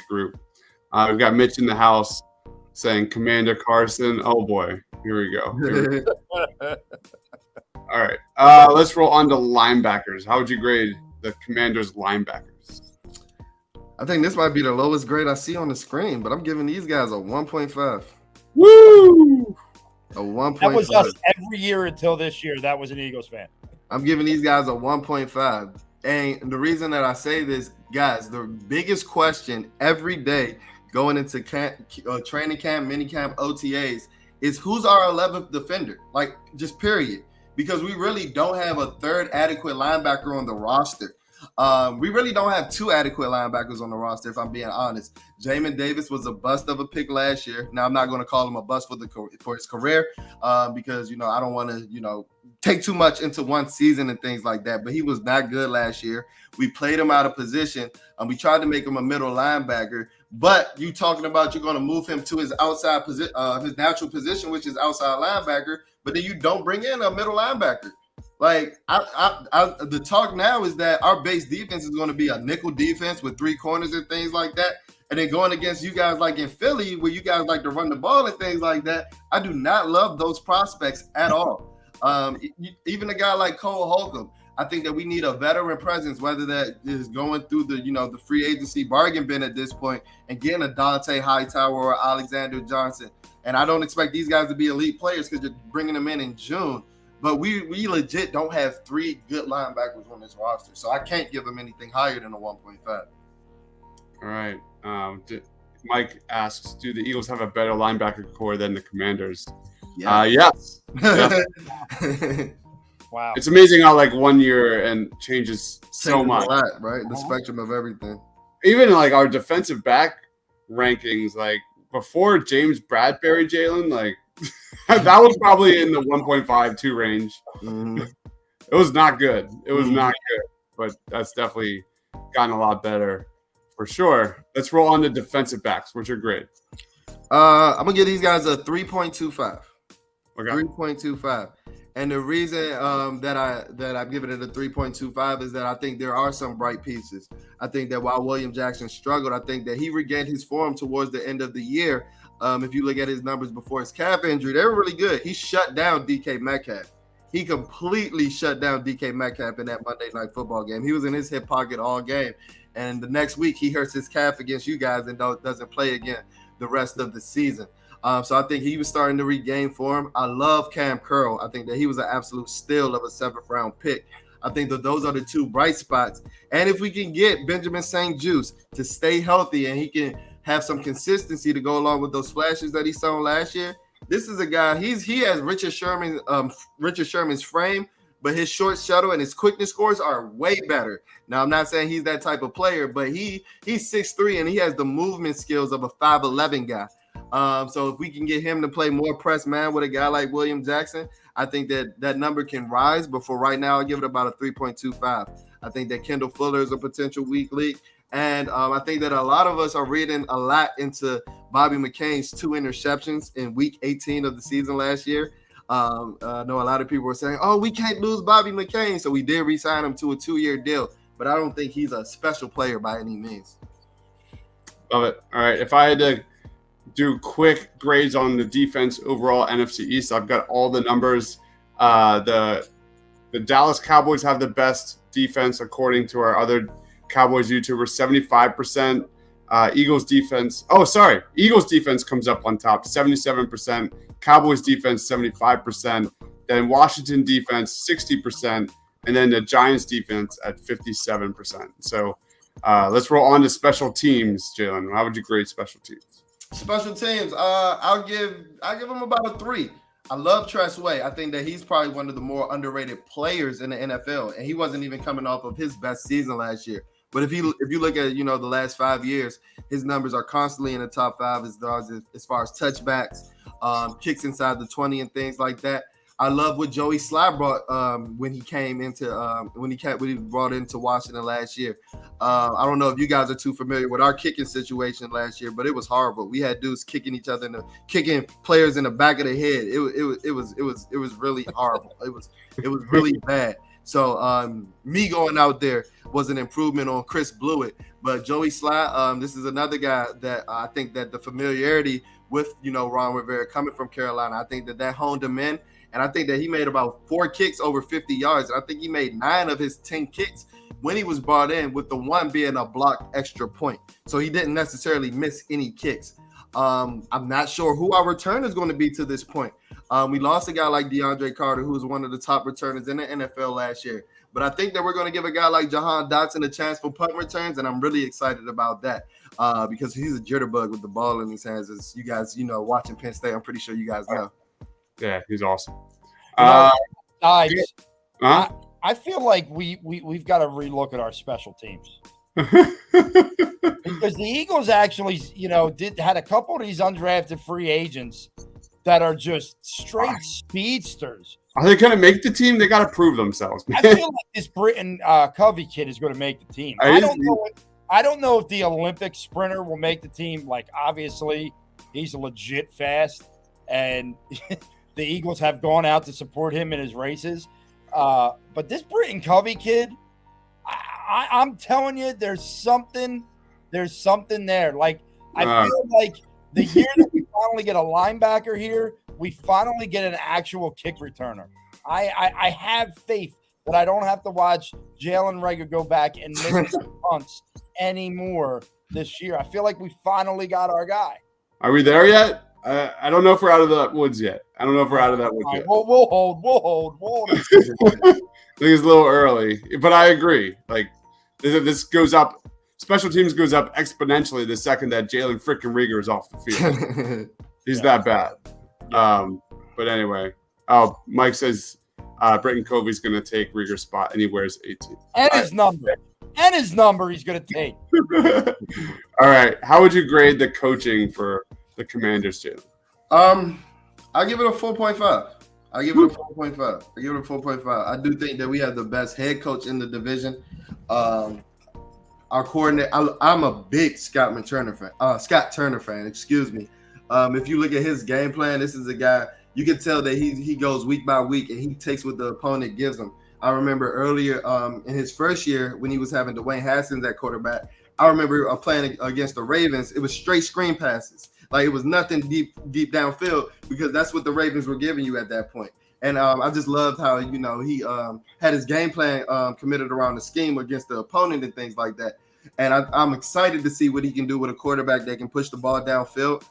group. We've got Mitch in the house saying Commander Carson. Oh boy, here we go. All right, let's roll on to linebackers. How would you grade the Commanders' linebackers? I think this might be the lowest grade I see on the screen, but I'm giving these guys a 1.5. Woo! A 1.5. That was us every year until this year. That was an Eagles fan. I'm giving these guys a 1.5. And the reason that I say this, guys, the biggest question every day going into training camp, mini camp, OTAs is who's our 11th defender? Like, just period. Because we really don't have a third adequate linebacker on the roster. We really don't have two adequate linebackers on the roster, if I'm being honest. Jamin Davis was a bust of a pick last year. Now, I'm not going to call him a bust for his career because, I don't want to, take too much into one season and things like that. But he was not good last year. We played him out of position. We tried to make him a middle linebacker. But you talking about you're going to move him to his outside position, his natural position, which is outside linebacker. But then you don't bring in a middle linebacker. Like, the talk now is that our base defense is going to be a nickel defense with three corners and things like that. And then going against you guys like in Philly, where you guys like to run the ball and things like that, I do not love those prospects at all. Even a guy like Cole Holcomb, I think that we need a veteran presence, whether that is going through the free agency bargain bin at this point and getting a Dante Hightower or Alexander Johnson. And I don't expect these guys to be elite players because you're bringing them in June. But we legit don't have three good linebackers on this roster. So I can't give them anything higher than a 1.5. All right. Mike asks, do the Eagles have a better linebacker core than the Commanders? Yeah. Yes. Wow. It's amazing how 1 year and changes so much. A lot, right? The spectrum of everything. Even our defensive back rankings, before James Bradbury, Jalen, that was probably in the 1.5-2 range. Mm-hmm. It was not good. It was not good, but that's definitely gotten a lot better for sure. Let's roll on to defensive backs, which are great. I'm gonna give these guys a 3.25. Okay. 3.25. And the reason that I'm giving it a 3.25 is that I think there are some bright pieces. I think that while William Jackson struggled, I think that he regained his form towards the end of the year. If you look at his numbers before his calf injury, they were really good. He shut down DK Metcalf. He completely shut down DK Metcalf in that Monday Night Football game. He was in his hip pocket all game. And the next week, he hurts his calf against you guys and doesn't play again the rest of the season. So I think he was starting to regain form. I love Cam Curl. I think that he was an absolute steal of a 7th-round pick. I think that those are the two bright spots. And if we can get Benjamin St-Juste to stay healthy and he can have some consistency to go along with those flashes that he saw last year, this is a guy. He has Richard Sherman's frame, but his short shuttle and his quickness scores are way better. Now, I'm not saying he's that type of player, but he's 6'3", and he has the movement skills of a 5'11" guy. So if we can get him to play more press man with a guy like William Jackson, I think that number can rise. But for right now, I'll give it about a 3.25. I think that Kendall Fuller is a potential weak link. And I think that a lot of us are reading a lot into Bobby McCain's 2 interceptions in week 18 of the season last year. I know a lot of people were saying, oh, we can't lose Bobby McCain. So we did re-sign him to a 2-year deal. But I don't think he's a special player by any means. Love it. All right. If I had to do quick grades on the defense overall NFC East, I've got all the numbers. The Dallas Cowboys have the best defense according to our other Cowboys YouTuber, 75%. Eagles defense comes up on top, 77%. Cowboys defense, 75%. Then Washington defense, 60%. And then the Giants defense at 57%. So let's roll on to special teams, Jalen. How would you grade special teams? Special teams, I'll give him about a 3. I love Tress Way. I think that he's probably one of the more underrated players in the NFL, and he wasn't even coming off of his best season last year. But if you look at the last 5 years, his numbers are constantly in the top 5 as far as touchbacks, kicks inside the 20 and things like that. I love what Joey Sly brought when he brought into Washington last year. I don't know if you guys are too familiar with our kicking situation last year, but it was horrible. We had dudes kicking each other kicking players in the back of the head. It was really horrible. It was really bad. So me going out there was an improvement on Chris Blewett. But Joey Sly, this is another guy that I think that the familiarity with Ron Rivera coming from Carolina, I think that honed him in. And I think that he made about 4 kicks over 50 yards. And I think he made 9 of his 10 kicks when he was brought in, with the one being a blocked extra point. So he didn't necessarily miss any kicks. I'm not sure who our return is going to be to this point. We lost a guy like DeAndre Carter, who was one of the top returners in the NFL last year. But I think that we're going to give a guy like Jahan Dotson a chance for punt returns, and I'm really excited about that because he's a jitterbug with the ball in his hands. As you guys, watching Penn State, I'm pretty sure you guys know. Yeah, he's awesome. Guys, I feel like we've got to relook at our special teams. Because the Eagles actually, had a couple of these undrafted free agents that are just straight speedsters. Are they going to make the team? They got to prove themselves, man. I feel like this Britton Covey kid is going to make the team. I don't know if the Olympic sprinter will make the team. Like, obviously, he's legit fast, and the Eagles have gone out to support him in his races. But this Britton Covey kid, I'm telling you, there's something there. Like, I feel like the year that we finally get a linebacker here, we finally get an actual kick returner. I have faith that I don't have to watch Jalen Reagor go back and miss punts anymore this year. I feel like we finally got our guy. Are we there yet? I don't know if we're out of the woods yet. We'll hold. I think it's a little early, but I agree. Like, this goes up. Special teams goes up exponentially the second that Jalen freaking Reagor is off the field. He's that bad. But anyway, Mike says Britton Covey's going to take Reagor's spot, and he wears 18. And his number he's going to take. All right. How would you grade the coaching for the Commanders, Jalen? I give it a 4.5. I give it a 4.5. I do think that we have the best head coach in the division. Our coordinator, I'm a big Scott Turner fan. Excuse me. If you look at his game plan, this is a guy you can tell that he goes week by week and he takes what the opponent gives him. I remember earlier in his first year when he was having Dwayne Haskins at quarterback. I remember playing against the Ravens. It was straight screen passes. Like, it was nothing deep downfield because that's what the Ravens were giving you at that point. And I just loved how, he had his game plan committed around the scheme against the opponent and things like that. And I'm excited to see what he can do with a quarterback that can push the ball downfield.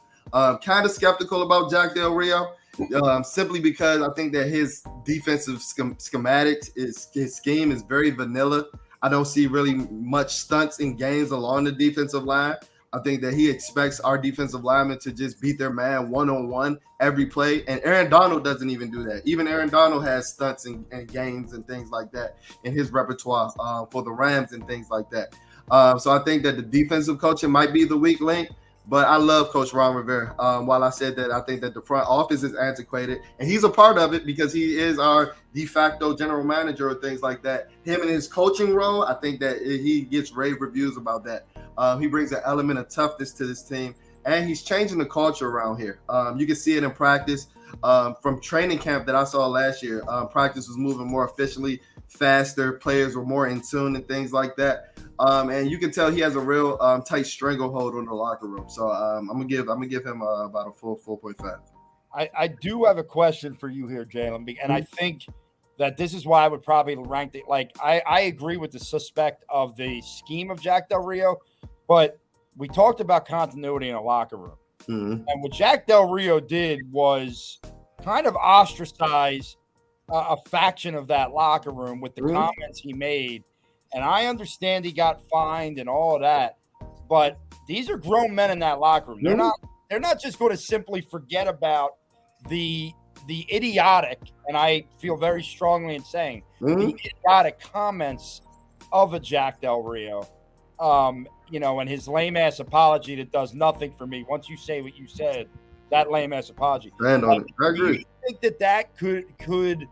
Kind of skeptical about Jack Del Rio simply because I think that his defensive schematics, his scheme is very vanilla. I don't see really much stunts and gains along the defensive line. I think that he expects our defensive linemen to just beat their man one-on-one every play. And Aaron Donald doesn't even do that. Even Aaron Donald has stunts and gains and things like that in his repertoire for the Rams and things like that. So I think that the defensive coaching might be the weak link. But I love Coach Ron Rivera. While I said that, I think that the front office is antiquated, and he's a part of it because he is our de facto general manager or things like that. Him and his coaching role, I think that he gets rave reviews about that. He brings an element of toughness to this team, and he's changing the culture around here. You can see it in practice. From training camp that I saw last year, practice was moving more efficiently, faster. Players were more in tune and things like that. And you can tell he has a real tight stranglehold on the locker room. So I'm gonna give him about a full 4.5. I do have a question for you here, Jalen, and I think that this is why I would probably rank it. Like, I agree with the suspect of the scheme of Jack Del Rio, but we talked about continuity in a locker room. Mm-hmm. And what Jack Del Rio did was kind of ostracize a faction of that locker room with the comments he made. And I understand he got fined and all of that, but these are grown men in that locker room. They're not just going to simply forget about the idiotic, and I feel very strongly in saying the idiotic comments of a Jack Del Rio, and his lame ass apology that does nothing for me. Once you say what you said, that lame ass apology. I agree. Do you think that could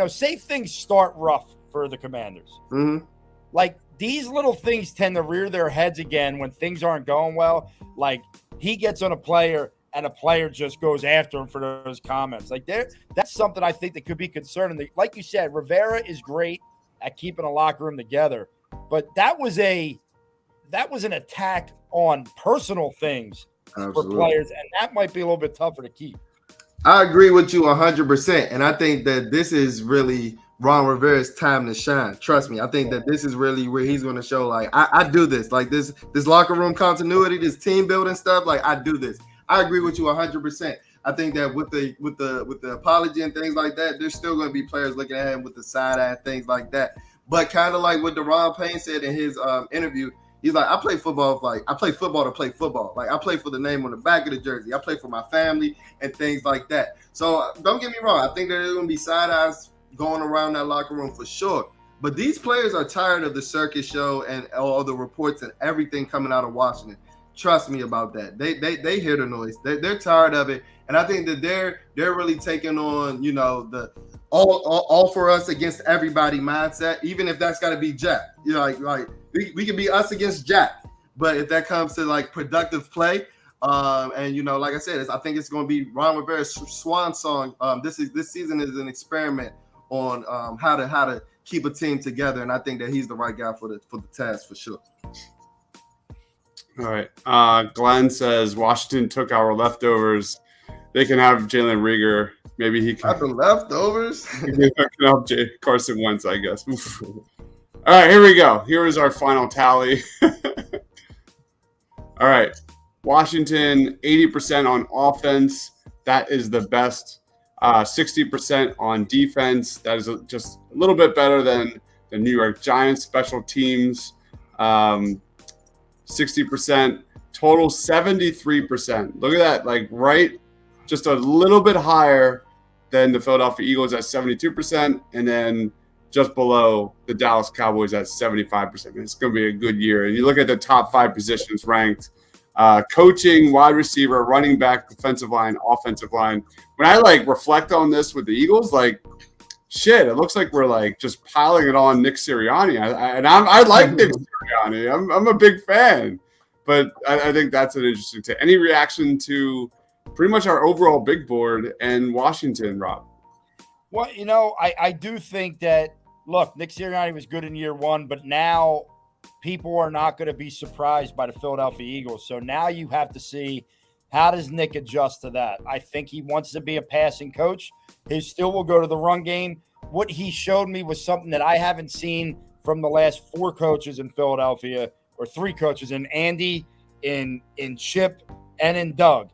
say things start rough for the Commanders? Mm-hmm. Like, these little things tend to rear their heads again when things aren't going well. Like, he gets on a player and a player just goes after him for those comments. Like, that's something I think that could be concerning. Like you said, Rivera is great at keeping a locker room together, but that was an attack on personal things for players, and that might be a little bit tougher to keep. I agree with you 100%, and I think that this is really Ron Rivera's time to shine. Trust me, I think that this is really where he's going to show, like, I do this. Like, this locker room continuity, this team building stuff, like, I do this. I agree with you 100%. I think that with the apology and things like that, there's still going to be players looking at him with the side eye and things like that. But kind of like what Deron Payne said in his interview, he's like, I play football to play football. Like I play for the name on the back of the jersey. I play for my family and things like that. So don't get me wrong. I think there's going to be side eyes going around that locker room for sure. But these players are tired of the circus show and all the reports and everything coming out of Washington. Trust me about that. They hear the noise. They're tired of it, and I think that they're really taking on, you know, the all for us against everybody mindset. Even if that's got to be Jack, you know, like we can be us against Jack, but if that comes to like productive play, and you know, like I said, I think it's going to be Ron Rivera's swan song. This season is an experiment on how to keep a team together, and I think that he's the right guy for the task for sure. All right. Glenn says Washington took our leftovers. They can have Jalen Rieger. Maybe he can have the leftovers. He can help Carson Wentz, I guess. All right, here we go. Here is our final tally. All right. Washington, 80% on offense. That is the best. 60% on defense. That is just a little bit better than the New York Giants special teams. 60%, total 73%. Look at that, like right, just a little bit higher than the Philadelphia Eagles at 72%, and then just below the Dallas Cowboys at 75%. It's going to be a good year. And you look at the top 5 positions ranked: coaching, wide receiver, running back, defensive line, offensive line. When I like reflect on this with the Eagles, like, shit, it looks like we're like just piling it on Nick Sirianni. I like Nick Sirianni. I'm a big fan, but I think that's an interesting take. Any reaction to pretty much our overall big board and Washington, Rob? Well, you know, I do think that, look, Nick Sirianni was good in year 1, but now people are not going to be surprised by the Philadelphia Eagles. So now you have to see, how does Nick adjust to that? I think he wants to be a passing coach. He still will go to the run game. What he showed me was something that I haven't seen from the last 4 coaches in Philadelphia, or 3 coaches, in Andy, in Chip, and in Doug.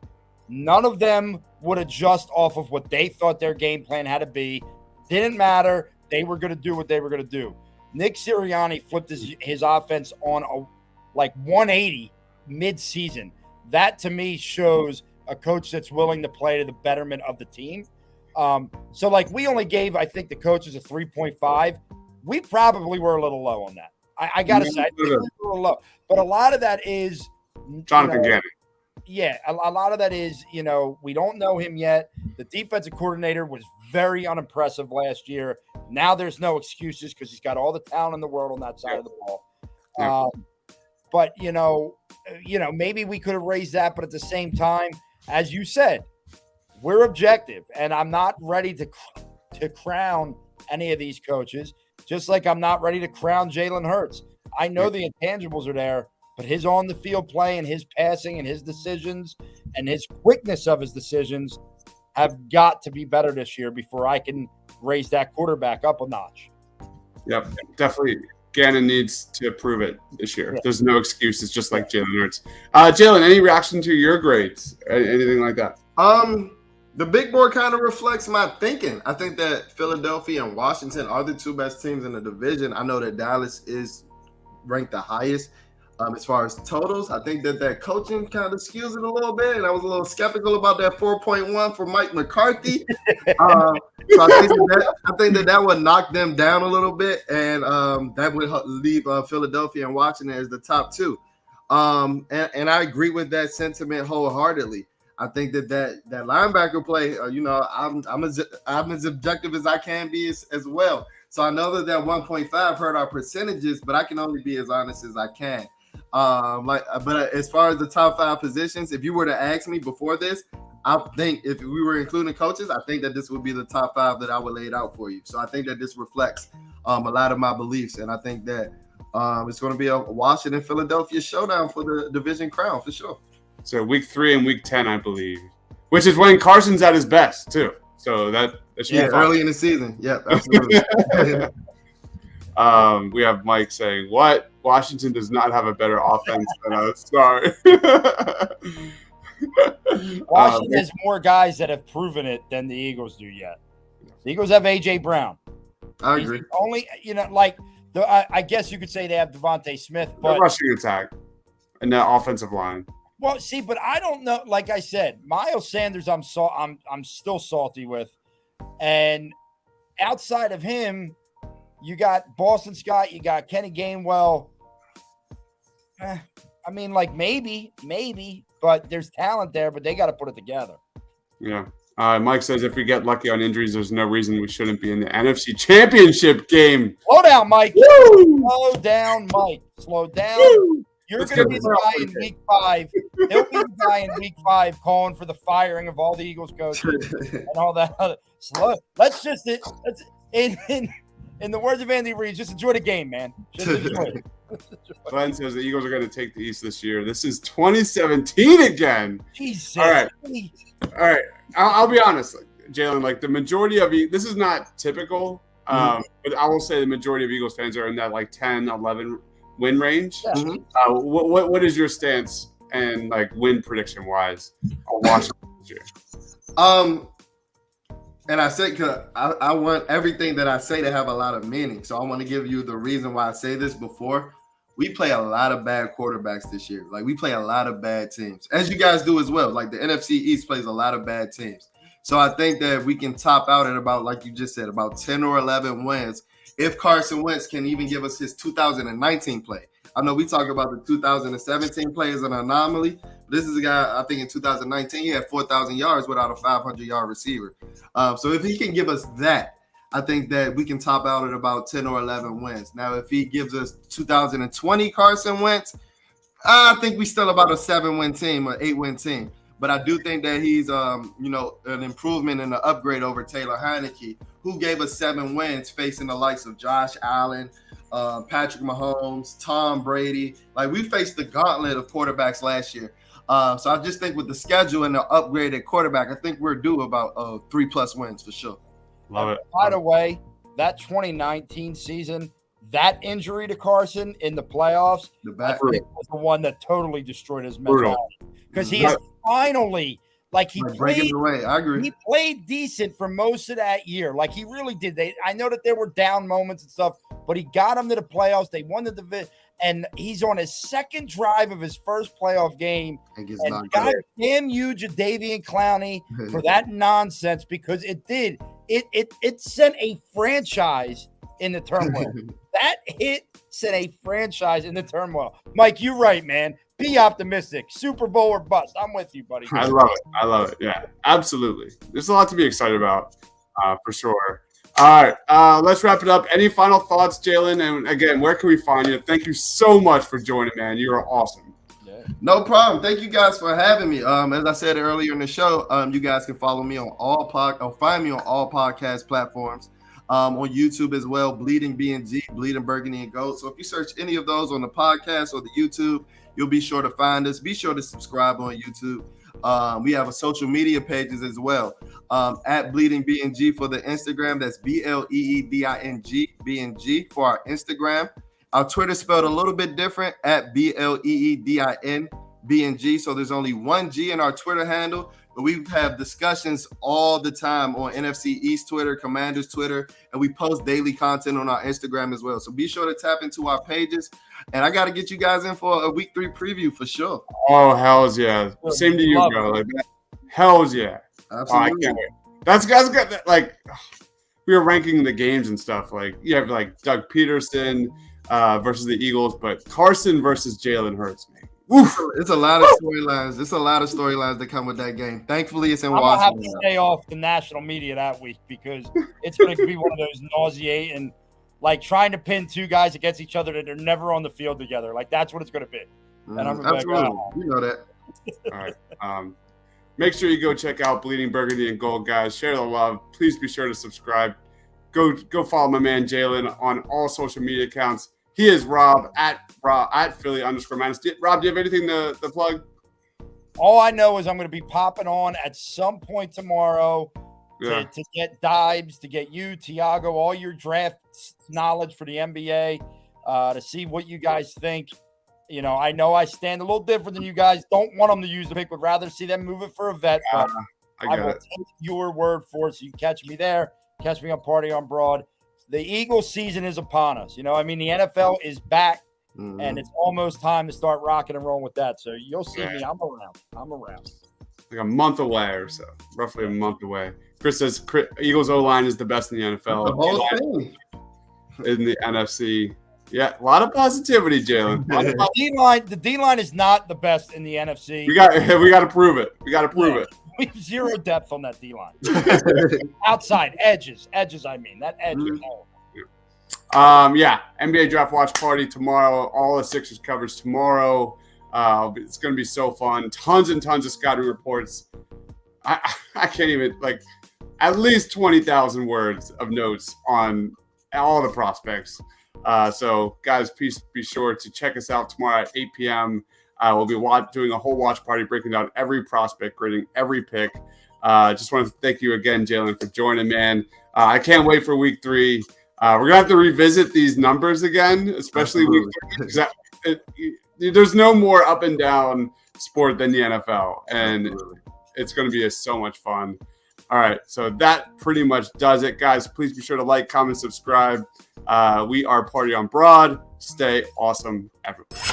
None of them would adjust off of what they thought their game plan had to be. Didn't matter. They were going to do what they were going to do. Nick Sirianni flipped his offense on a 180 mid-season. That, to me, shows a coach that's willing to play to the betterment of the team. So, like, we only gave, I think, the coaches a 3.5. We probably were a little low on that. I got to say, I think we were a little low. But a lot of that is Jonathan Gannon. Yeah, a lot of that is, you know, we don't know him yet. The defensive coordinator was very unimpressive last year. Now there's no excuses because he's got all the talent in the world on that side of the ball. But, you know, maybe we could have raised that. But at the same time, as you said, we're objective. And I'm not ready to crown any of these coaches, just like I'm not ready to crown Jalen Hurts. I know the intangibles are there, but his on-the-field play and his passing and his decisions and his quickness of his decisions have got to be better this year before I can raise that quarterback up a notch. Yep, definitely. Gannon needs to prove it this year. Yeah. There's no excuses, just like Jalen Hurts. Jalen, any reaction to your grades? Anything like that? The big board kind of reflects my thinking. I think that Philadelphia and Washington are the 2 best teams in the division. I know that Dallas is ranked the highest. As far as totals, I think that coaching kind of skews it a little bit, and I was a little skeptical about that 4.1 for Mike McCarthy. So I think that would knock them down a little bit, and that would leave Philadelphia and Washington as the top 2. And I agree with that sentiment wholeheartedly. I think that linebacker play, I'm as objective as I can be as well. So I know that 1.5 hurt our percentages, but I can only be as honest as I can. But as far as the top 5 positions, if you were to ask me before this, I think if we were including coaches, I think that this would be the top 5 that I would lay it out for you. So I think that this reflects a lot of my beliefs, and I think that it's going to be a Washington-Philadelphia showdown for the division crown for sure. So week 3 and week 10, I believe, which is when Carson's at his best too. So that should be fun. Early in the season. Yep, absolutely. We have Mike saying, "What? Washington does not have a better offense than us." Sorry. Washington has more guys that have proven it than the Eagles do yet. The Eagles have A.J. Brown. I agree. Only, like I guess you could say they have Devontae Smith, but the rushing attack and the offensive line. Well, see, but I don't know. Like I said, Miles Sanders, I'm still salty with, and outside of him, you got Boston Scott, you got Kenny Gainwell. I mean, like maybe, but there's talent there, but they got to put it together. Yeah. Mike says if we get lucky on injuries, there's no reason we shouldn't be in the NFC Championship game. Slow down, Mike. Woo! Slow down, Mike. Slow down. Woo! You're going to be the guy in week 5. He'll be the guy in week 5 calling for the firing of all the Eagles coaches and all that. Let's just in the words of Andy Reid, just enjoy the game, man. Just enjoy it. Glenn says the Eagles are going to take the East this year. This is 2017 again. Jesus. All right. I'll be honest, Jalen. Like the majority of this is not typical, but I will say the majority of Eagles fans are in that like 10, 11 win range. Yeah. What is your stance and like win prediction wise on Washington this year? And I say because I want everything that I say to have a lot of meaning. So I want to give you the reason why I say this before. We play a lot of bad quarterbacks this year. Like we play a lot of bad teams, as you guys do as well. Like the NFC East plays a lot of bad teams. So I think that we can top out at about, like you just said, about 10 or 11 wins if Carson Wentz can even give us his 2019 play. I know we talk about the 2017 play as an anomaly. But this is a guy, I think in 2019, he had 4,000 yards without a 500-yard receiver. So if he can give us that, I think that we can top out at about 10 or 11 wins. Now, if he gives us 2020 Carson Wentz, I think we still about a 7-win team or 8-win team. But I do think that he's, an improvement and an upgrade over Taylor Heineke, who gave us 7 wins facing the likes of Josh Allen, Patrick Mahomes, Tom Brady. Like we faced the gauntlet of quarterbacks last year. So I just think with the schedule and the upgraded quarterback, I think we're due about 3+ wins for sure. Love it. By the way, that 2019 season, that injury to Carson in the playoffs, I think was the one that totally destroyed his mentality. Because he is finally, like he breaking away. I agree. He played decent for most of that year. Like he really did. I know that there were down moments and stuff, but he got them to the playoffs. They won the division, and he's on his second drive of his first playoff game. And goddamn you, Jadeveon Clowney, for that nonsense, because it did. It sent a franchise in the turmoil. That hit sent a franchise in the turmoil. Mike, you're right, man. Be optimistic. Super Bowl or bust. I'm with you, buddy. I love it. Yeah, absolutely. There's a lot to be excited about, for sure. All right, let's wrap it up. Any final thoughts, Jalen? And again, where can we find you? Thank you so much for joining, man. You are awesome. No problem. Thank you guys for having me. As I said earlier in the show, you guys can follow me on find me on all podcast platforms. On YouTube as well, Bleeding B&G, Bleeding Burgundy and Gold. So if you search any of those on the podcast or the YouTube, you'll be sure to find us. Be sure to subscribe on YouTube. We have a social media pages as well. At Bleeding B&G for the Instagram. That's BLEEDING B&G for our Instagram. Our Twitter spelled a little bit different at BLEEDIN B&G. So there's only one G in our Twitter handle. But we have discussions all the time on NFC East Twitter, Commanders Twitter, and we post daily content on our Instagram as well. So be sure to tap into our pages. And I got to get you guys in for a week 3 preview for sure. Oh, hells yeah. Same to you, bro. Like that. Hells yeah. Absolutely. I can't wait. That's got that, like, we were ranking the games and stuff. Like, you have like Doug Peterson versus the Eagles, but Carson versus Jalen Hurts, man. Oof. It's a lot of storylines. It's a lot of storylines that come with that game. Thankfully, it's in Washington. I'm going to have to stay off the national media that week because it's going to be one of those nauseating, like trying to pin 2 guys against each other that are never on the field together. Like that's what it's going to be. And I'm absolutely. You know that. All right. Make sure you go check out Bleeding Burgundy and Gold, guys. Share the love. Please be sure to subscribe. Go follow my man Jalen on all social media accounts. He is Rob at Philly_Madness. Rob, do you have anything to plug? All I know is I'm going to be popping on at some point tomorrow to get Dibes, to get you, Tiago, all your draft knowledge for the NBA, to see what you guys think. You know I stand a little different than you guys. Don't want them to use the pick. Would rather see them move it for a vet. But I will take your word for it. So you catch me there. Catch me on Party on Broad. the Eagles season is upon us. You know, I mean, the NFL is back, and it's almost time to start rocking and rolling with that. So you'll see me. I'm around. Like a month away or so, roughly a month away. Chris says Eagles O-line is the best in the NFL. The whole thing. In the NFC. Yeah, a lot of positivity, Jalen. The D-line is not the best in the NFC. We got to prove it. We got to prove it. We have zero depth on that D-line. Outside edges. I mean, that edge is horrible. NBA draft watch party tomorrow. All the Sixers coverage tomorrow. It's going to be so fun. Tons and tons of scouting reports. I can't even, at least 20,000 words of notes on all the prospects. So, guys, please be sure to check us out tomorrow at 8 p.m. We'll be doing a whole watch party, breaking down every prospect, grading every pick. Just want to thank you again, Jalen, for joining, man. I can't wait for week 3. We're going to have to revisit these numbers again, especially week 3. There's no more up and down sport than the NFL, and it's going to be so much fun. All right, so that pretty much does it, guys. Please be sure to like, comment, subscribe. We are Party on Broad. Stay awesome, everyone.